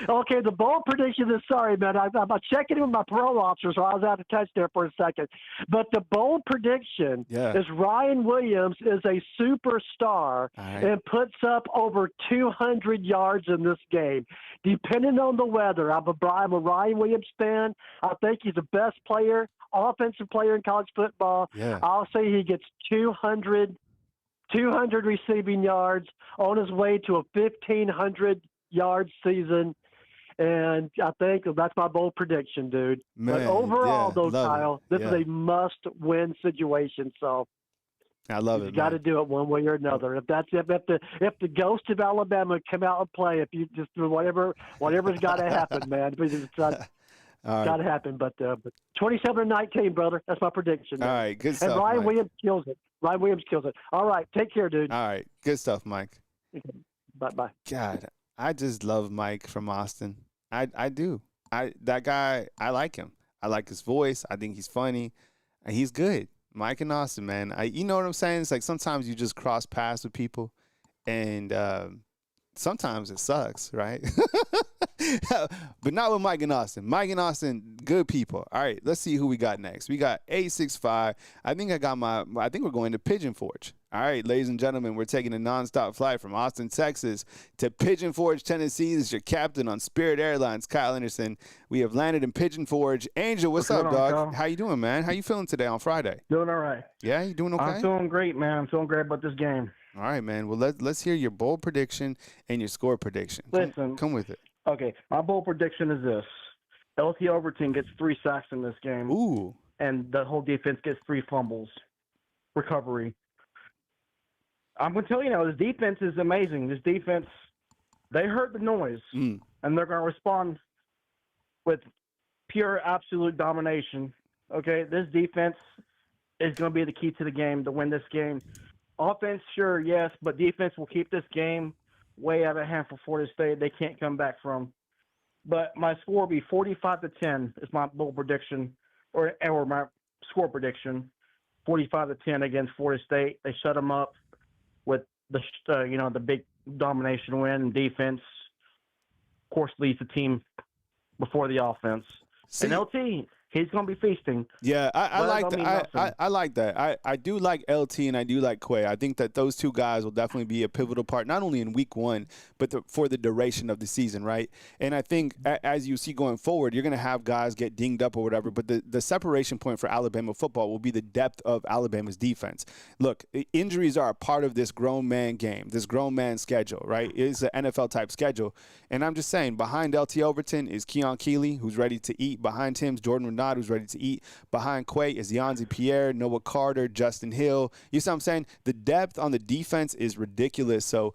okay, the bold prediction is, sorry, man, I'm checking in with my parole officer, so I was out of touch there for a second. But the bold prediction is Ryan Williams is a superstar and puts up over 200 yards in this game. Depending on the weather, I'm a Ryan Williams fan. I think he's the best player, offensive player in college football. I'll say he gets 200 receiving yards on his way to a 1,500-yard season. And I think that's my bold prediction, dude. Man, but overall, though, Kyle, this is a must-win situation. So I love it. You got to do it one way or another. If the ghost of Alabama come out and play, if you just do whatever's got to happen, man. It's got to happen. But 27-19, brother. That's my prediction. All right, good stuff. And Ryan Mike. Williams kills it. Ryan Williams kills it. All right, take care, dude. All right, good stuff, Mike. Okay. Bye. God, I just love Mike from Austin. I do. That guy, I like him. I like his voice. I think he's funny. And he's good. Mike and Austin, man. You know what I'm saying? It's like sometimes you just cross paths with people, and sometimes it sucks, right? But not with Mike and Austin. Mike and Austin, good people. All right, let's see who we got next. We got 865. I think we're going to Pigeon Forge. All right, ladies and gentlemen, we're taking a nonstop flight from Austin, Texas to Pigeon Forge, Tennessee. This is your captain on Spirit Airlines, Kyle Anderson. We have landed in Pigeon Forge. Angel, what's up, dog? Kyle? How you doing, man? How you feeling today on Friday? Doing all right. Yeah, you doing okay? I'm feeling great, man. I'm feeling great about this game. All right, man. Well, let's hear your bold prediction and your score prediction. Come with it. Okay, my bold prediction is this. LT Overton gets 3 sacks in this game. Ooh. And the whole defense gets 3 fumbles. Recovery. I'm going to tell you now, this defense is amazing. This defense, they heard the noise, and they're going to respond with pure, absolute domination. Okay, this defense is going to be the key to the game to win this game. Offense, sure, yes, but defense will keep this game way out of hand for Florida State. They can't come back from. But my score will be 45-10 is my bold prediction, or my score prediction, 45-10 against Florida State. They shut them up with the big domination win and defense. Of course, leads the team before the offense. And LT, He's going to be feasting. Yeah, I But that like don't mean that. nothing. I like that. I do like LT and I do like Quay. I think that those two guys will definitely be a pivotal part, not only in week one, but for the duration of the season, right? And I think as you see going forward, you're going to have guys get dinged up or whatever, but the separation point for Alabama football will be the depth of Alabama's defense. Look, injuries are a part of this grown man game, this grown man schedule, right? It's an NFL-type schedule. And I'm just saying, behind LT Overton is Keon Keeley, who's ready to eat. Behind him is Jordan Renaud, who's ready to eat. Behind Quay is Yanzi Pierre, Noah Carter, Justin Hill. You see what I'm saying? The depth on the defense is ridiculous. So,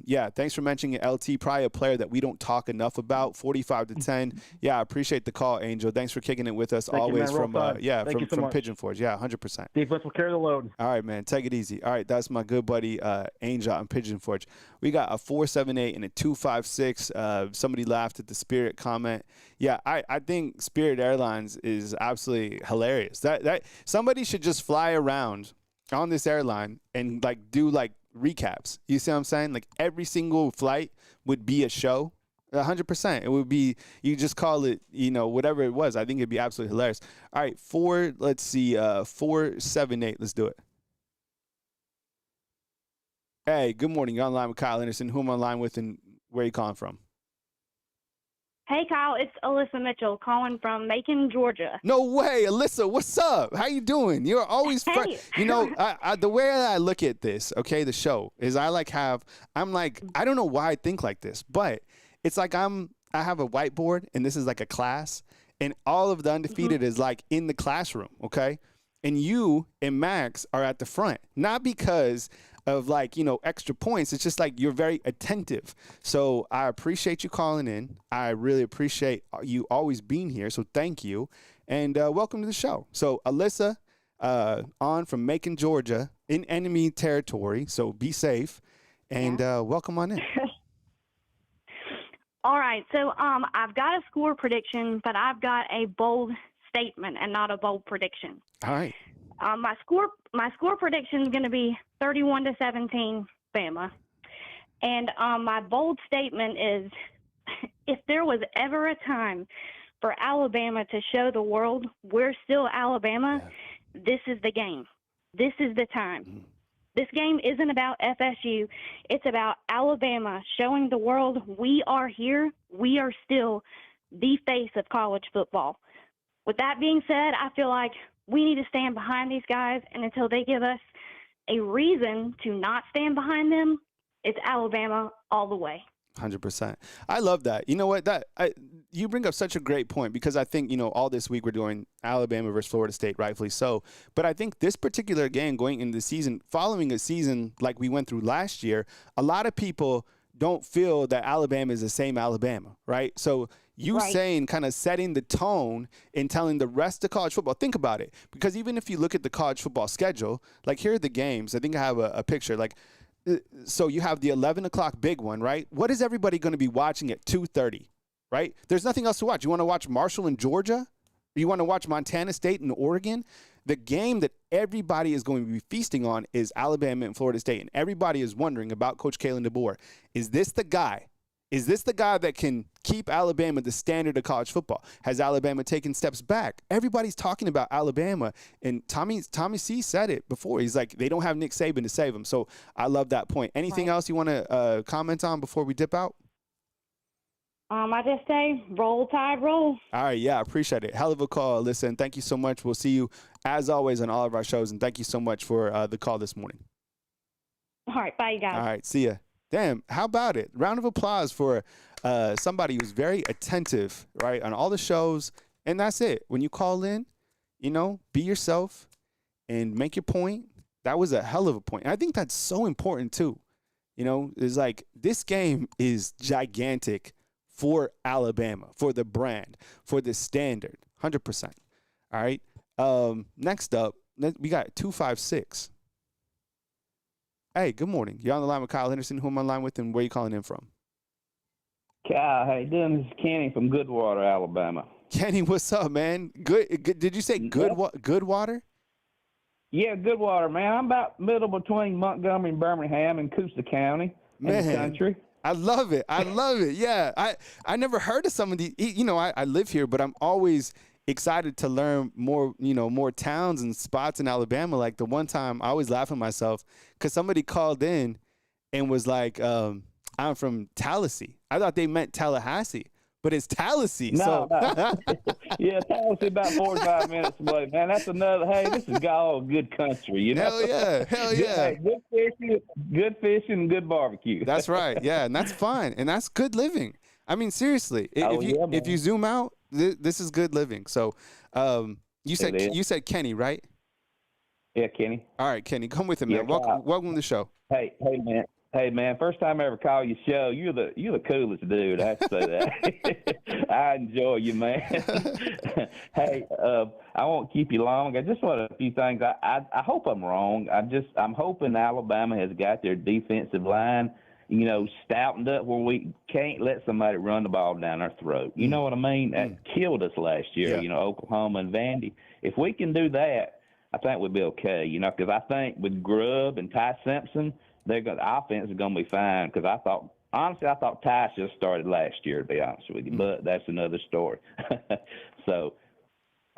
yeah, thanks for mentioning LT, probably a player that we don't talk enough about, 45-10. Yeah, I appreciate the call, Angel. Thanks for kicking it with us always from Pigeon Forge. Yeah, 100%. Defense will carry the load. All right, man. Take it easy. All right, that's my good buddy Angel out in Pigeon Forge. We got a 478 and a 256. Somebody laughed at the Spirit comment. Yeah, I think Spirit Airlines is absolutely hilarious. That somebody should just fly around on this airline and do recaps. You see what I'm saying? Like every single flight would be a show. 100%. It would be, you just call it, whatever it was. I think it'd be absolutely hilarious. All right, 478. Let's do it. Hey, good morning. You're online with Kyle Anderson. Who am I online with and where are you calling from? Hey, Kyle. It's Alyssa Mitchell calling from Macon, Georgia. No way. Alyssa, what's up? How you doing? You're always Hey. the way I look at this, okay, the show, is I don't know why I think like this, but it's like I have a whiteboard and this is like a class and all of the undefeated is like in the classroom, okay? And you and Max are at the front, not because of extra points. It's just like you're very attentive. So I appreciate you calling in. I really appreciate you always being here. So thank you. And welcome to the show. So Alyssa on from Macon, Georgia in enemy territory. So be safe and welcome on in. All right. So I've got a score prediction, but I've got a bold statement and not a bold prediction. All right. My score prediction is going to be 31-17 Bama. And my bold statement is if there was ever a time for Alabama to show the world we're still Alabama, this is the game. This is the time. Mm-hmm. This game isn't about FSU. It's about Alabama showing the world we are here. We are still the face of college football. With that being said, I feel like we need to stand behind these guys, and until they give us a reason to not stand behind them, it's Alabama all the way. 100%. I love that. You know what? You bring up such a great point because I think, all this week we're doing Alabama versus Florida State, rightfully so. But I think this particular game going into the season, following a season like we went through last year, a lot of people don't feel that Alabama is the same Alabama, right? So saying kind of setting the tone and telling the rest of college football, think about it. Because even if you look at the college football schedule, here are the games. I think I have a picture. So you have the 11 o'clock big one, right? What is everybody going to be watching at 2:30, right? There's nothing else to watch. You want to watch Marshall and Georgia? You want to watch Montana State and Oregon? The game that everybody is going to be feasting on is Alabama and Florida State. And everybody is wondering about Coach Kalen DeBoer. Is this the guy? Is this the guy that can keep Alabama the standard of college football? Has Alabama taken steps back? Everybody's talking about Alabama, and Tommy C said it before. He's like, they don't have Nick Saban to save them. So I love that point. Anything else you want to comment on before we dip out? I just say, roll, Tide, roll. All right, yeah, I appreciate it. Hell of a call. Listen, thank you so much. We'll see you, as always, on all of our shows, and thank you so much for the call this morning. All right, bye, you guys. All right, see ya. Damn, how about it? Round of applause for somebody who's very attentive, right, on all the shows. And that's it. When you call in, be yourself and make your point. That was a hell of a point. And I think that's so important, too. It's like this game is gigantic for Alabama, for the brand, for the standard, 100%. All right. Next up, we got 256. Hey, good morning. You're on the line with Kyle Henderson. Who am I on the line with and where are you calling in from? Kyle, how you doing? This is Kenny from Goodwater, Alabama. Kenny, what's up, man? Good. Did you say Goodwater? Yeah, Goodwater, man. I'm about middle between Montgomery and Birmingham and Coosa County in the country. I love it. Yeah. I never heard of some of these. I live here, but I'm always excited to learn more, more towns and spots in Alabama. Like the one time I always laugh at myself because somebody called in and was like, I'm from Tallahassee. I thought they meant Tallahassee, but it's Tallahassee. No, So no. Yeah, Tallahassee about 45 minutes away, man. That's another. Hey, this is all good country, you know. hell yeah. Hey, good fishing, and good barbecue. That's right. Yeah, and that's fine, and that's good living. I mean, seriously, Oh, yeah, if you zoom out, this is good living. So, you said Kenny, right? Yeah, Kenny. All right, Kenny, come with it, Yeah, man. Welcome to the show. Hey, man. First time I ever call your show. You're the coolest dude. I have to say that. I enjoy you, man. Hey, I won't keep you long. I just want a few things. I hope I'm wrong. I'm hoping Alabama has got their defensive line, stoutened up where we can't let somebody run the ball down our throat. You know what I mean? That killed us last year. Yeah. Oklahoma and Vandy. If we can do that, I think we'll be okay. Because I think with Grubb and Ty Simpson, the offense is going to be fine. Because I thought Ty should have started last year, to be honest with you. But that's another story. So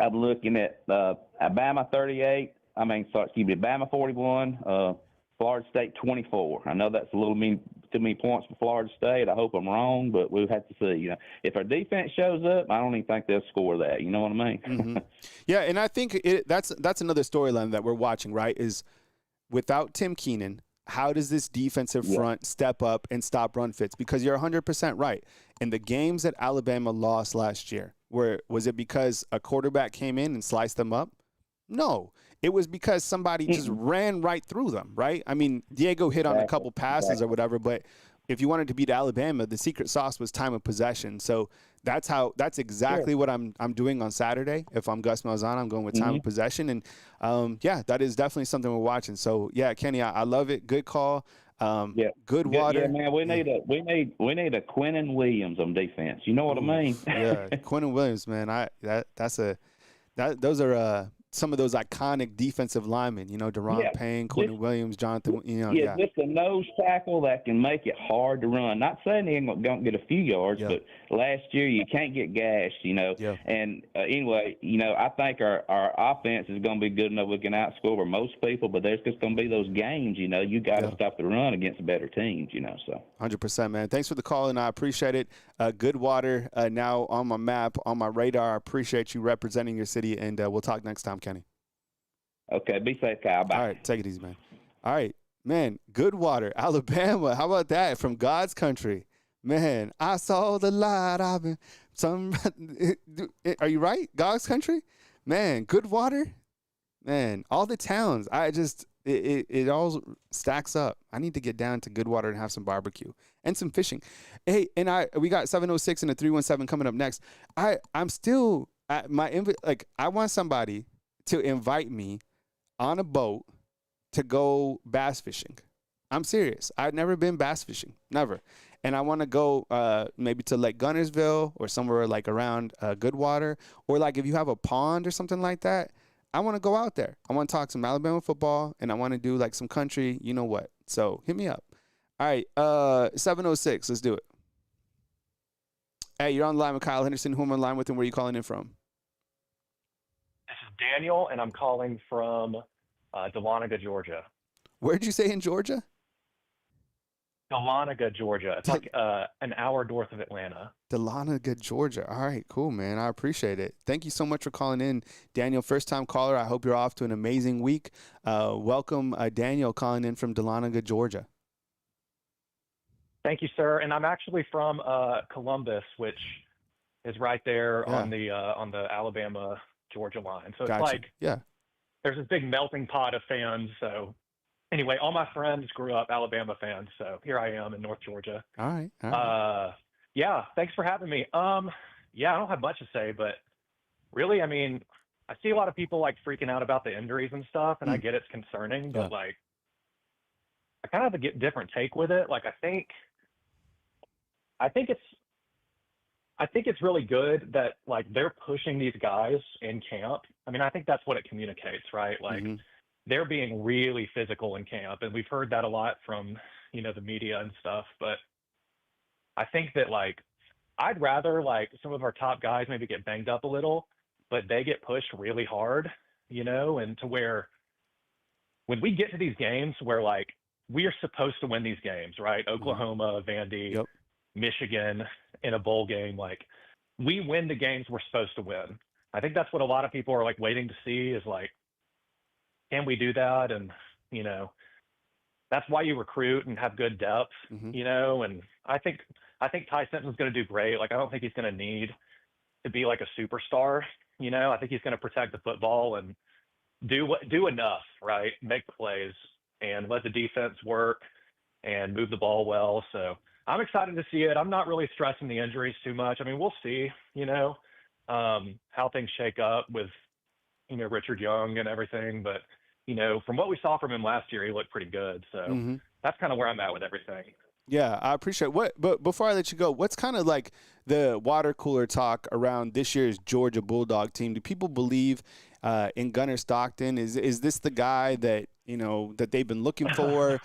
I'm looking at Bama 38. Bama 41. Florida State 24. I know that's a little too many points for Florida State. I hope I'm wrong, but we'll have to see. If our defense shows up, I don't even think they'll score that. You know what I mean? Mm-hmm. Yeah, and I think that's another storyline that we're watching, right? Is without Tim Keenan, how does this defensive front step up and stop run fits? Because you're 100% right. In the games that Alabama lost last year, was it because a quarterback came in and sliced them up? No. It was because somebody just ran right through them, right? I mean, Diego hit on a couple passes or whatever, but if you wanted to beat Alabama, the secret sauce was time of possession. So that's exactly what I'm doing on Saturday. If I'm Gus Malzahn, I'm going with time of possession. And, that is definitely something we're watching. So, yeah, Kenny, I love it. Good call. Good water. Yeah, man, we need a Quinnen Williams on defense. You know what I mean? Yeah, Quinnen Williams, man. Those are some of those iconic defensive linemen, Deron Payne, Quinnen Williams, Jonathan, just a nose tackle that can make it hard to run. Not saying he ain't going to get a few yards, but last year you can't get gashed, Yeah. And anyway, I think our offense is going to be good enough we can outscore most people, but there's just going to be those games, you got to stop the run against better teams, so. 100%, man. Thanks for the call, and I appreciate it. Good water now on my map, on my radar. I appreciate you representing your city, and we'll talk next time, Kenny. Okay, be safe, Kyle. Bye. All right, take it easy, man. All right, man, good water. Alabama, how about that? From God's country. Man, I saw the light. Are you right? God's country? Man, good water. Man, all the towns. It all stacks up. I need to get down to Goodwater and have some barbecue and some fishing. Hey, and we got 706 and a 317 coming up next. I'm still I want somebody to invite me on a boat to go bass fishing. I'm serious. I've never been bass fishing, never. And I want to go maybe to Lake Gunnersville or somewhere like around Goodwater, or like if you have a pond or something like that. I want to go out there. I want to talk some Alabama football, and I want to do like some country, you know what. So hit me up. All right, 706, let's do it. Hey, you're on the line with Kyle Henderson. Who am I on the line with, and where are you calling in from? This is Daniel, and I'm calling from Dahlonega, Georgia. Where'd you say in Georgia? Dahlonega, Georgia. It's like an hour north of Atlanta. Dahlonega, Georgia. All right, cool, man. I appreciate it. Thank you so much for calling in, Daniel. First-time caller. I hope you're off to an amazing week. Welcome, Daniel, calling in from Dahlonega, Georgia. Thank you, sir. And I'm actually from Columbus, which is right there on the Alabama-Georgia line. So it's like there's this big melting pot of fans. So anyway, all my friends grew up Alabama fans. So here I am in North Georgia. All right. Yeah, thanks for having me. I don't have much to say, but really, I mean, I see a lot of people like freaking out about the injuries and stuff, and I get it's concerning, but like, I kind of have a different take with it. Like, I think it's really good that like they're pushing these guys in camp. I mean, I think that's what it communicates, right? Like they're being really physical in camp, and we've heard that a lot from, the media and stuff, but I think that like, I'd rather like some of our top guys maybe get banged up a little but they get pushed really hard, and to where when we get to these games where like we are supposed to win these games, right? Oklahoma, Vandy, Michigan in a bowl game, like we win the games we're supposed to win. I think that's what a lot of people are like waiting to see is like, can we do that? And, that's why you recruit and have good depth, and I think Ty Simpson's going to do great. Like, I don't think he's going to need to be like a superstar. I think he's going to protect the football and do enough, right? Make the plays and let the defense work and move the ball well. So I'm excited to see it. I'm not really stressing the injuries too much. I mean, we'll see, how things shake up with, Richard Young and everything. But, from what we saw from him last year, he looked pretty good. So that's kind of where I'm at with everything. Yeah, I appreciate it. But before I let you go, what's kind of like the water cooler talk around this year's Georgia Bulldog team? Do people believe in Gunnar Stockton? Is this the guy that, that they've been looking for?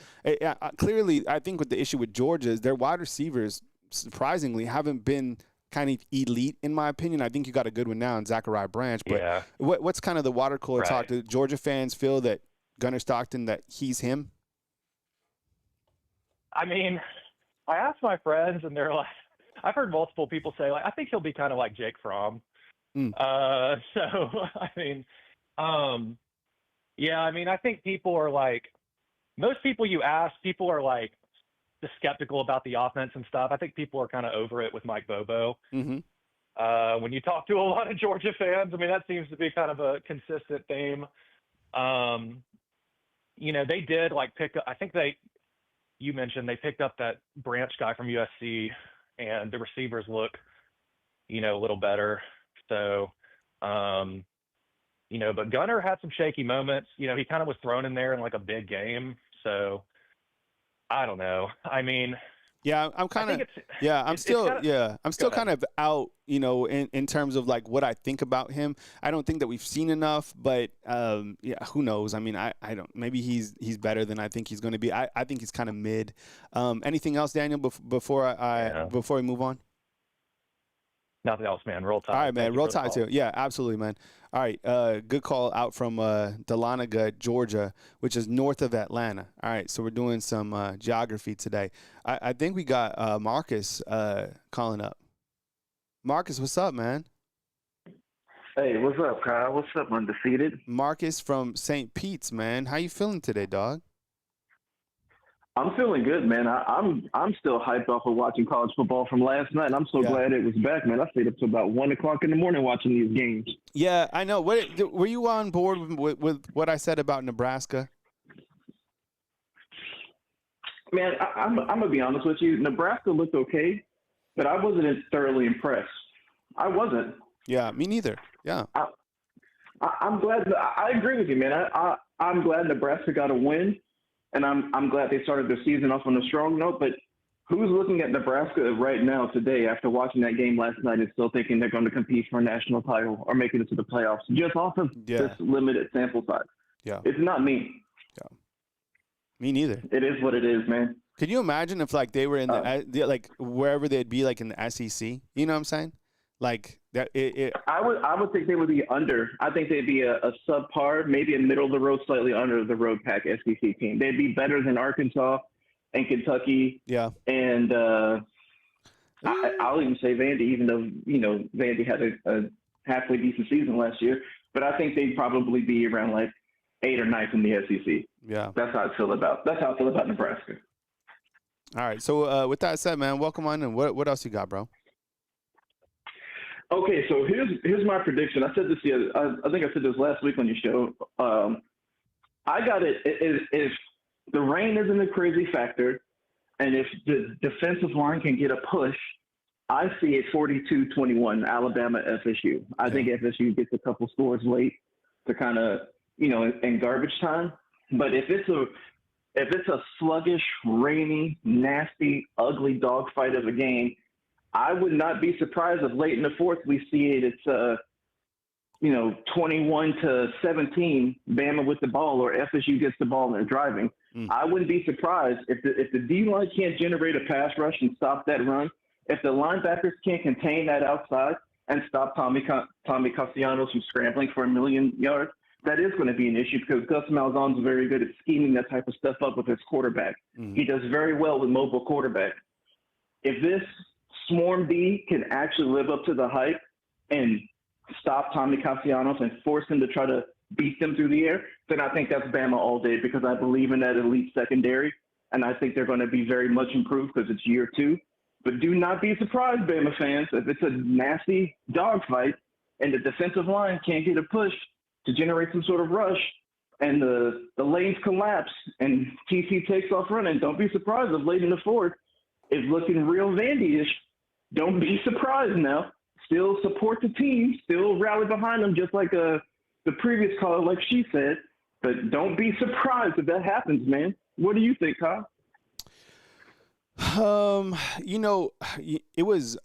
Clearly, I think with the issue with Georgia is their wide receivers, surprisingly, haven't been kind of elite, in my opinion. I think you got a good one now in Zachariah Branch. But what's kind of the water cooler talk? Do Georgia fans feel that Gunnar Stockton, that he's him? I mean, I asked my friends, and they're like, I've heard multiple people say, like, I think he'll be kind of like Jake Fromm. So, I mean, I think people are like, most people you ask, people are like just skeptical about the offense and stuff. I think people are kind of over it with Mike Bobo. When you talk to a lot of Georgia fans, I mean, that seems to be kind of a consistent theme. They did like pick up, you mentioned they picked up that Branch guy from USC, and the receivers look, a little better. So, but Gunnar had some shaky moments. He kind of was thrown in there in like a big game. So I don't know. I mean, yeah, I'm still kind of out, in terms of like what I think about him. I don't think that we've seen enough, but who knows? I mean, I don't. Maybe he's better than I think he's going to be. I think he's kind of mid. Anything else, Daniel? Before we move on. Nothing else, man. Roll Tide. All right, man. Roll Tide too. Yeah, absolutely, man. All right. Good call out from Dahlonega, Georgia, which is north of Atlanta. All right. So we're doing some geography today. I think we got Marcus calling up. Marcus, what's up, man? Hey, what's up, Kyle? What's up, Undefeated? Marcus from St. Pete's, man. How you feeling today, dog? I'm feeling good, man. I'm still hyped off of watching college football from last night. I'm so glad it was back, man. I stayed up to about 1 o'clock in the morning watching these games. Yeah, I know. Were you on board with what I said about Nebraska? Man, I'm going to be honest with you. Nebraska looked okay, but I wasn't thoroughly impressed. I wasn't. Yeah, me neither. Yeah. I'm glad. I agree with you, man. I'm glad Nebraska got a win. And I'm glad they started their season off on a strong note. But who's looking at Nebraska right now today after watching that game last night and still thinking they're going to compete for a national title or make it into the playoffs just off of this limited sample size? Yeah. It's not me. Yeah. Me neither. It is what it is, man. Could you imagine if like they were in the like wherever they'd be, like in the SEC? You know what I'm saying? Like that. I would think they would be under. I think they'd be a subpar, maybe a middle of the road, slightly under the road pack SEC team. They'd be better than Arkansas and Kentucky. Yeah. And I'll even say Vandy, even though Vandy had a halfway decent season last year. But I think they'd probably be around like 8th or 9th in the SEC. Yeah. That's how I feel about Nebraska. All right. So with that said, man, welcome on. And what else you got, bro? Okay, so here's my prediction. I said this I think I said this last week on your show. I got it. If the rain isn't a crazy factor, and if the defensive line can get a push, I see it 42-21 Alabama FSU. I think FSU gets a couple scores late to kind of in garbage time. But if it's a sluggish, rainy, nasty, ugly dogfight of a game, I would not be surprised if late in the fourth we see it's 21-17, Bama with the ball, or FSU gets the ball and they're driving. I wouldn't be surprised if the D-line can't generate a pass rush and stop that run, if the linebackers can't contain that outside, and stop Tommy Castellanos from scrambling for 1,000,000 yards, that is going to be an issue because Gus Malzahn's very good at scheming that type of stuff up with his quarterback. Mm-hmm. He does very well with mobile quarterbacks. If this Swarm B can actually live up to the hype and stop Tommy Castellanos and force him to try to beat them through the air, then I think that's Bama all day because I believe in that elite secondary, and I think they're going to be very much improved because it's year 2. But do not be surprised, Bama fans, if it's a nasty dogfight and the defensive line can't get a push to generate some sort of rush and the lanes collapse and TC takes off running. Don't be surprised if late in the fourth is looking real Vandy-ish. Don't be surprised now. Still support the team. Still rally behind them just like the previous caller, like she said. But don't be surprised if that happens, man. What do you think, Kyle? It was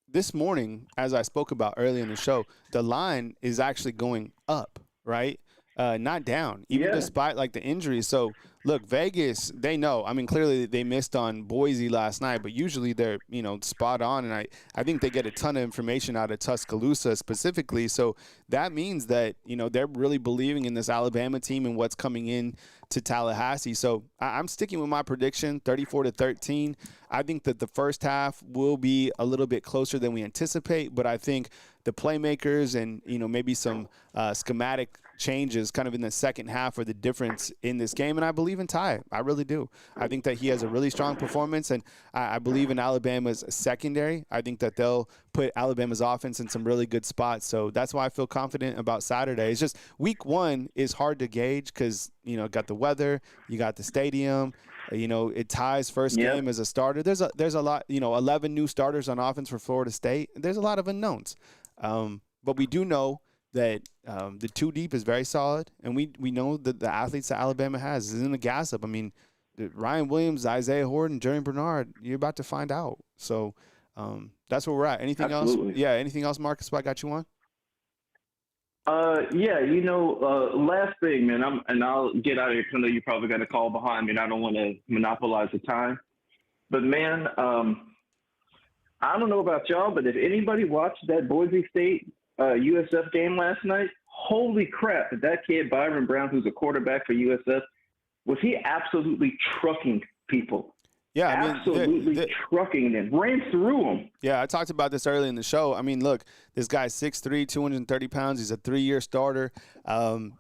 this morning, as I spoke about earlier in the show, the line is actually going up, right? Not down, even despite like the injuries. So look, Vegas, they know. I mean, clearly they missed on Boise last night, but usually they're, spot on. And I think they get a ton of information out of Tuscaloosa specifically. So that means that, they're really believing in this Alabama team and what's coming in to Tallahassee. So I'm sticking with my prediction, 34-13. I think that the first half will be a little bit closer than we anticipate, but I think the playmakers and, maybe some schematic changes kind of in the second half are the difference in this game. And I believe in Ty. I really do. I think that he has a really strong performance, and I believe in Alabama's secondary. I think that they'll put Alabama's offense in some really good spots. So that's why I feel confident about Saturday. It's just week 1 is hard to gauge because, got the weather, you got the stadium, it ties first game as a starter. There's a lot, 11 new starters on offense for Florida State. There's a lot of unknowns. But we do know that the 2 deep is very solid, and we know that the athletes that Alabama has is in the gas up. I mean, Ryan Williams, Isaiah Horton, Jerry Bernard, you're about to find out. So that's where we're at. Anything else? Yeah, anything else, Marcus, I got you on? Last thing, man, I'll get out of here because I know you probably got a call behind me, and I don't want to monopolize the time. But, man, I don't know about y'all, but if anybody watched that Boise State USF game last night, holy crap, did that kid Byron Brown, who's a quarterback for USF, was he absolutely trucking people? Yeah, absolutely trucking them, ran through them. Yeah, I talked about this early in the show. I mean, look, this guy's 6'3", 230 pounds. He's a 3-year starter.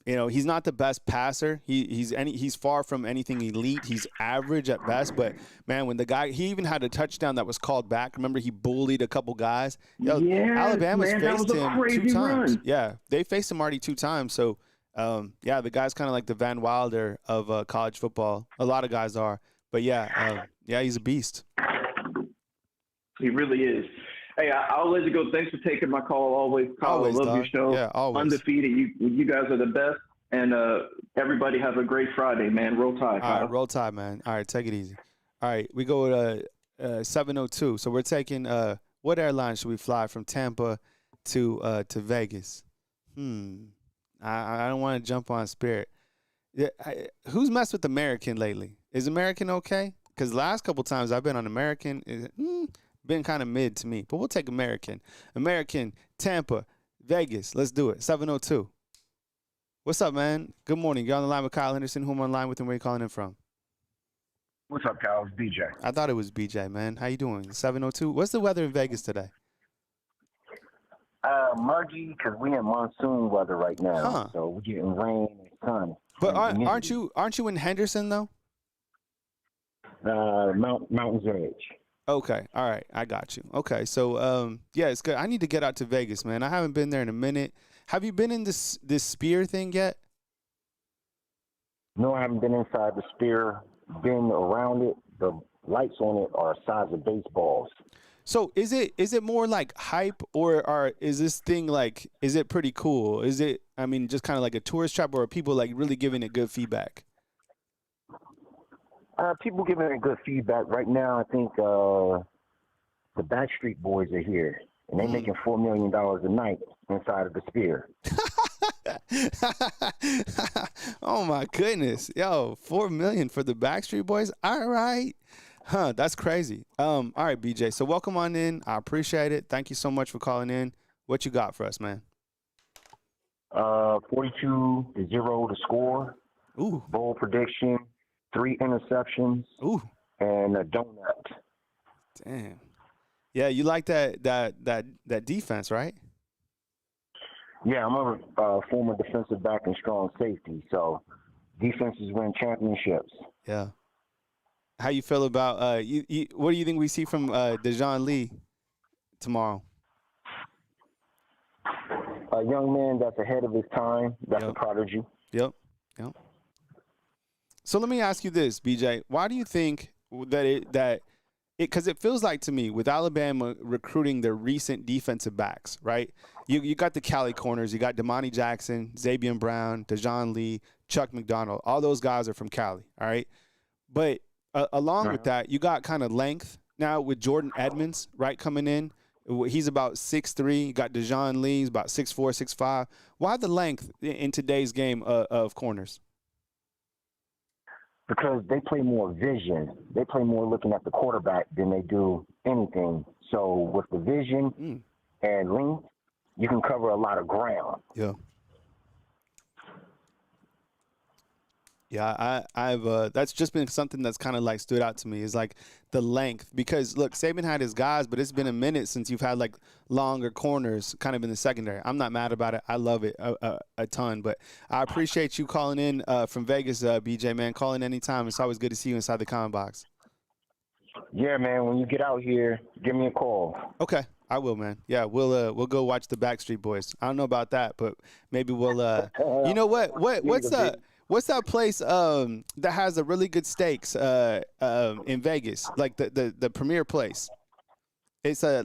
He's not the best passer. He's far from anything elite. He's average at best. But man, when he even had a touchdown that was called back. Remember, he bullied a couple guys. Alabama's faced him 2 times. Run. Yeah, they faced him already 2 times. So the guy's kind of like the Van Wilder of college football. A lot of guys are. But he's a beast. He really is. Hey, I'll let you go. Thanks for taking my call. Always, Kyle. I love your show. Yeah, always. Undefeated. You guys are the best. And everybody have a great Friday, man. Roll Tide, Kyle. All right, roll Tide, man. All right, take it easy. All right, we go to 702. So we're taking what airline should we fly from Tampa to Vegas? I don't want to jump on Spirit. Yeah, who's messed with American lately? Is American okay? Because last couple times I've been on American, been kind of mid to me. But we'll take American. American, Tampa, Vegas. Let's do it. 702. What's up, man? Good morning. You're on the line with Kyle Henderson. Who am I on the line with and where you calling in from? What's up, Kyle? It's BJ. I thought it was BJ, man. How you doing? 702. What's the weather in Vegas today? Muggy, because we're in monsoon weather right now. So we're getting rain and sun. But aren't you in Henderson though? Mountain's Edge. Okay, all right, I got you. Okay, so it's good. I need to get out to Vegas, man. I haven't been there in a minute. Have you been in this Spear thing yet? No, I haven't been inside the Spear. Been around it. The lights on it are the size of baseballs. So is it more like hype, or is this thing like, is it pretty cool? Is it, just kind of like a tourist trap, or are people like really giving it good feedback? People giving it good feedback. Right now, I think the Backstreet Boys are here, and they're making $4 million a night inside of the Spear. Oh, my goodness. Yo, $4 million for the Backstreet Boys? All right. That's crazy. All right, BJ. So welcome on in. I appreciate it. Thank you so much for calling in. What you got for us, man? 42-0 to score. Ooh. Bowl prediction, 3 interceptions. Ooh. And a donut. Damn. Yeah, you like that defense, right? Yeah, I'm a former defensive back and strong safety, so defenses win championships. Yeah. How you feel about what do you think we see from Dejon Lee tomorrow? A young man that's ahead of his time. That's a prodigy. Yep. So let me ask you this, BJ. Why do you think that because it feels like to me with Alabama recruiting their recent defensive backs, right? You got the Cali corners. You got Damani Jackson, Xavier Brown, Dejon Lee, Chuck McDonald. All those guys are from Cali, all right? But along with that, you got kind of length now with Jordan Edmonds, right, coming in. He's about 6'3". You got Dejon Lee, he's about 6'4", 6'5". Why the length in today's game of corners? Because they play more vision. They play more looking at the quarterback than they do anything. So with the vision and length, you can cover a lot of ground. Yeah. Yeah, I've that's just been something that's kind of like stood out to me is like the length because look, Saban had his guys, but it's been a minute since you've had like longer corners kind of in the secondary. I'm not mad about it. I love it a ton, but I appreciate you calling in from Vegas, BJ, man. Call in anytime. It's always good to see you inside the comment box. Yeah, man. When you get out here, give me a call. Okay. I will, man. Yeah, we'll go watch the Backstreet Boys. I don't know about that, but maybe we'll you know what's that place that has a really good steaks in Vegas? Like the premier place. It's a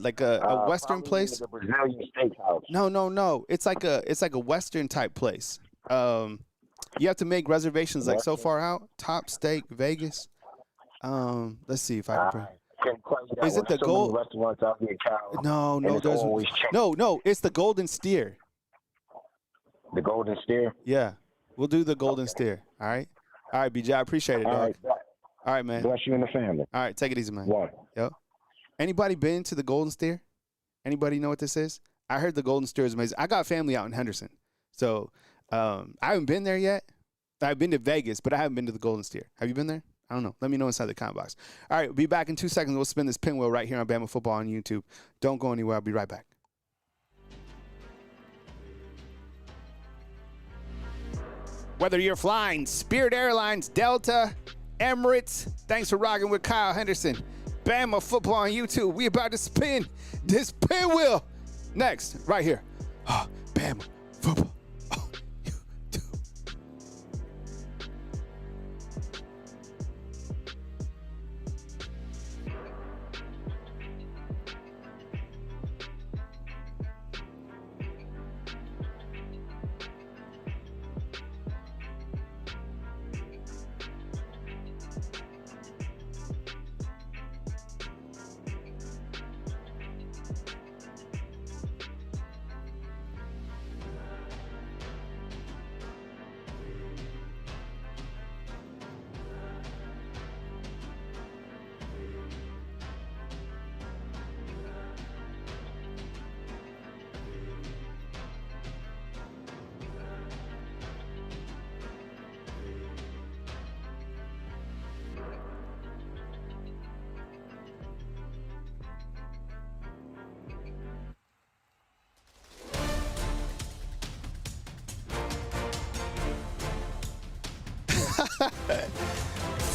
Western place. The Brazilian steakhouse. No. It's like a Western type place. You have to make reservations like so far out. Top Steak Vegas. Let's see if I can. Is it the Gold? Restaurants out here, No. It's the Golden Steer. The Golden Steer. Yeah. We'll do the Golden Steer. All right, BJ. I appreciate it, dog. All right, man. Bless you and the family. All right, take it easy, man. One. Yep. Anybody been to the Golden Steer? Anybody know what this is? I heard the Golden Steer is amazing. I got family out in Henderson, so I haven't been there yet. I've been to Vegas, but I haven't been to the Golden Steer. Have you been there? I don't know. Let me know inside the comment box. All right, we'll be back in 2 seconds. We'll spin this pinwheel right here on Bama Football on YouTube. Don't go anywhere. I'll be right back. Whether you're flying Spirit Airlines, Delta, Emirates, thanks for rocking with Kyle Henderson. Bama Football on YouTube. We about to spin this pinwheel. Next, right here. Bama Football on YouTube.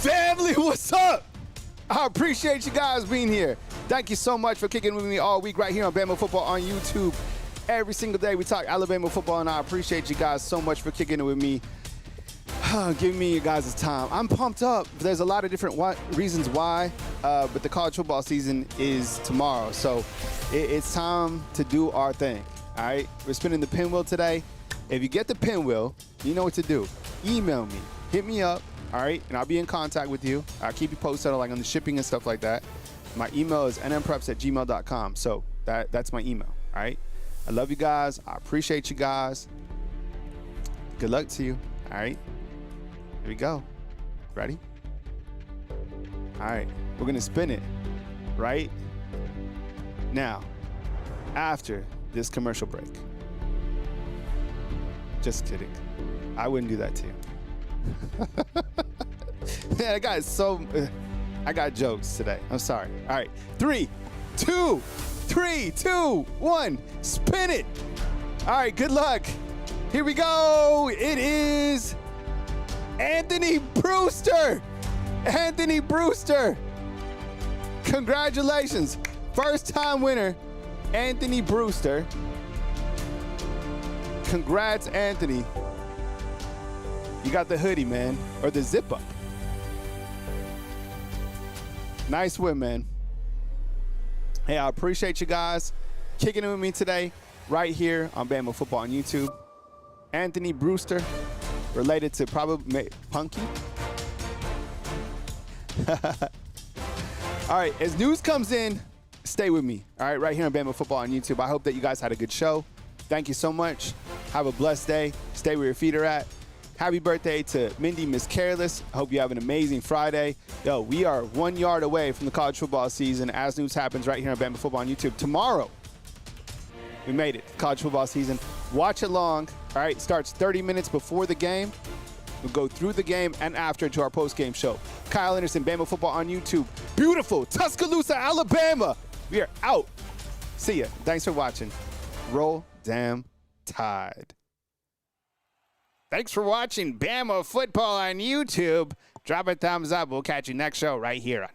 Family, what's up? I appreciate you guys being here. Thank you so much for kicking with me all week right here on Bama Football on YouTube. Every single day we talk Alabama football, and I appreciate you guys so much for kicking it with me. Giving me you guys' time. I'm pumped up. There's a lot of different reasons why, but the college football season is tomorrow. So it's time to do our thing, all right? We're spinning the pinwheel today. If you get the pinwheel, you know what to do. Email me. Hit me up, all right? And I'll be in contact with you. I'll keep you posted on the shipping and stuff like that. My email is nmpreps@gmail.com. So that's my email, all right? I love you guys. I appreciate you guys. Good luck to you, all right? Here we go. Ready? All right. We're going to spin it right now after this commercial break. Just kidding. I wouldn't do that to you. Man, I got jokes today. I'm sorry. All right. 3, 2, 1. Spin it. All right. Good luck. Here we go. It is Anthony Brewster. Anthony Brewster. Congratulations. First time winner, Anthony Brewster. Congrats, Anthony. You got the hoodie, man, or the zip up. Nice win, man. Hey, I appreciate you guys kicking it with me today, right here on Bama Football on YouTube. Anthony Brewster, related to probably Punky. All right, as news comes in, stay with me. All right, right here on Bama Football on YouTube. I hope that you guys had a good show. Thank you so much. Have a blessed day. Stay where your feet are at. Happy birthday to Mindy Miss Careless. I hope you have an amazing Friday. Yo, we are 1 yard away from the college football season as news happens right here on Bama Football on YouTube. Tomorrow, we made it. College football season. Watch along. All right, starts 30 minutes before the game. We'll go through the game and after to our post-game show. Kyle Anderson, Bama Football on YouTube. Beautiful Tuscaloosa, Alabama. We are out. See ya. Thanks for watching. Roll damn Tide. Thanks for watching Bama Football on YouTube. Drop a thumbs up. We'll catch you next show right here on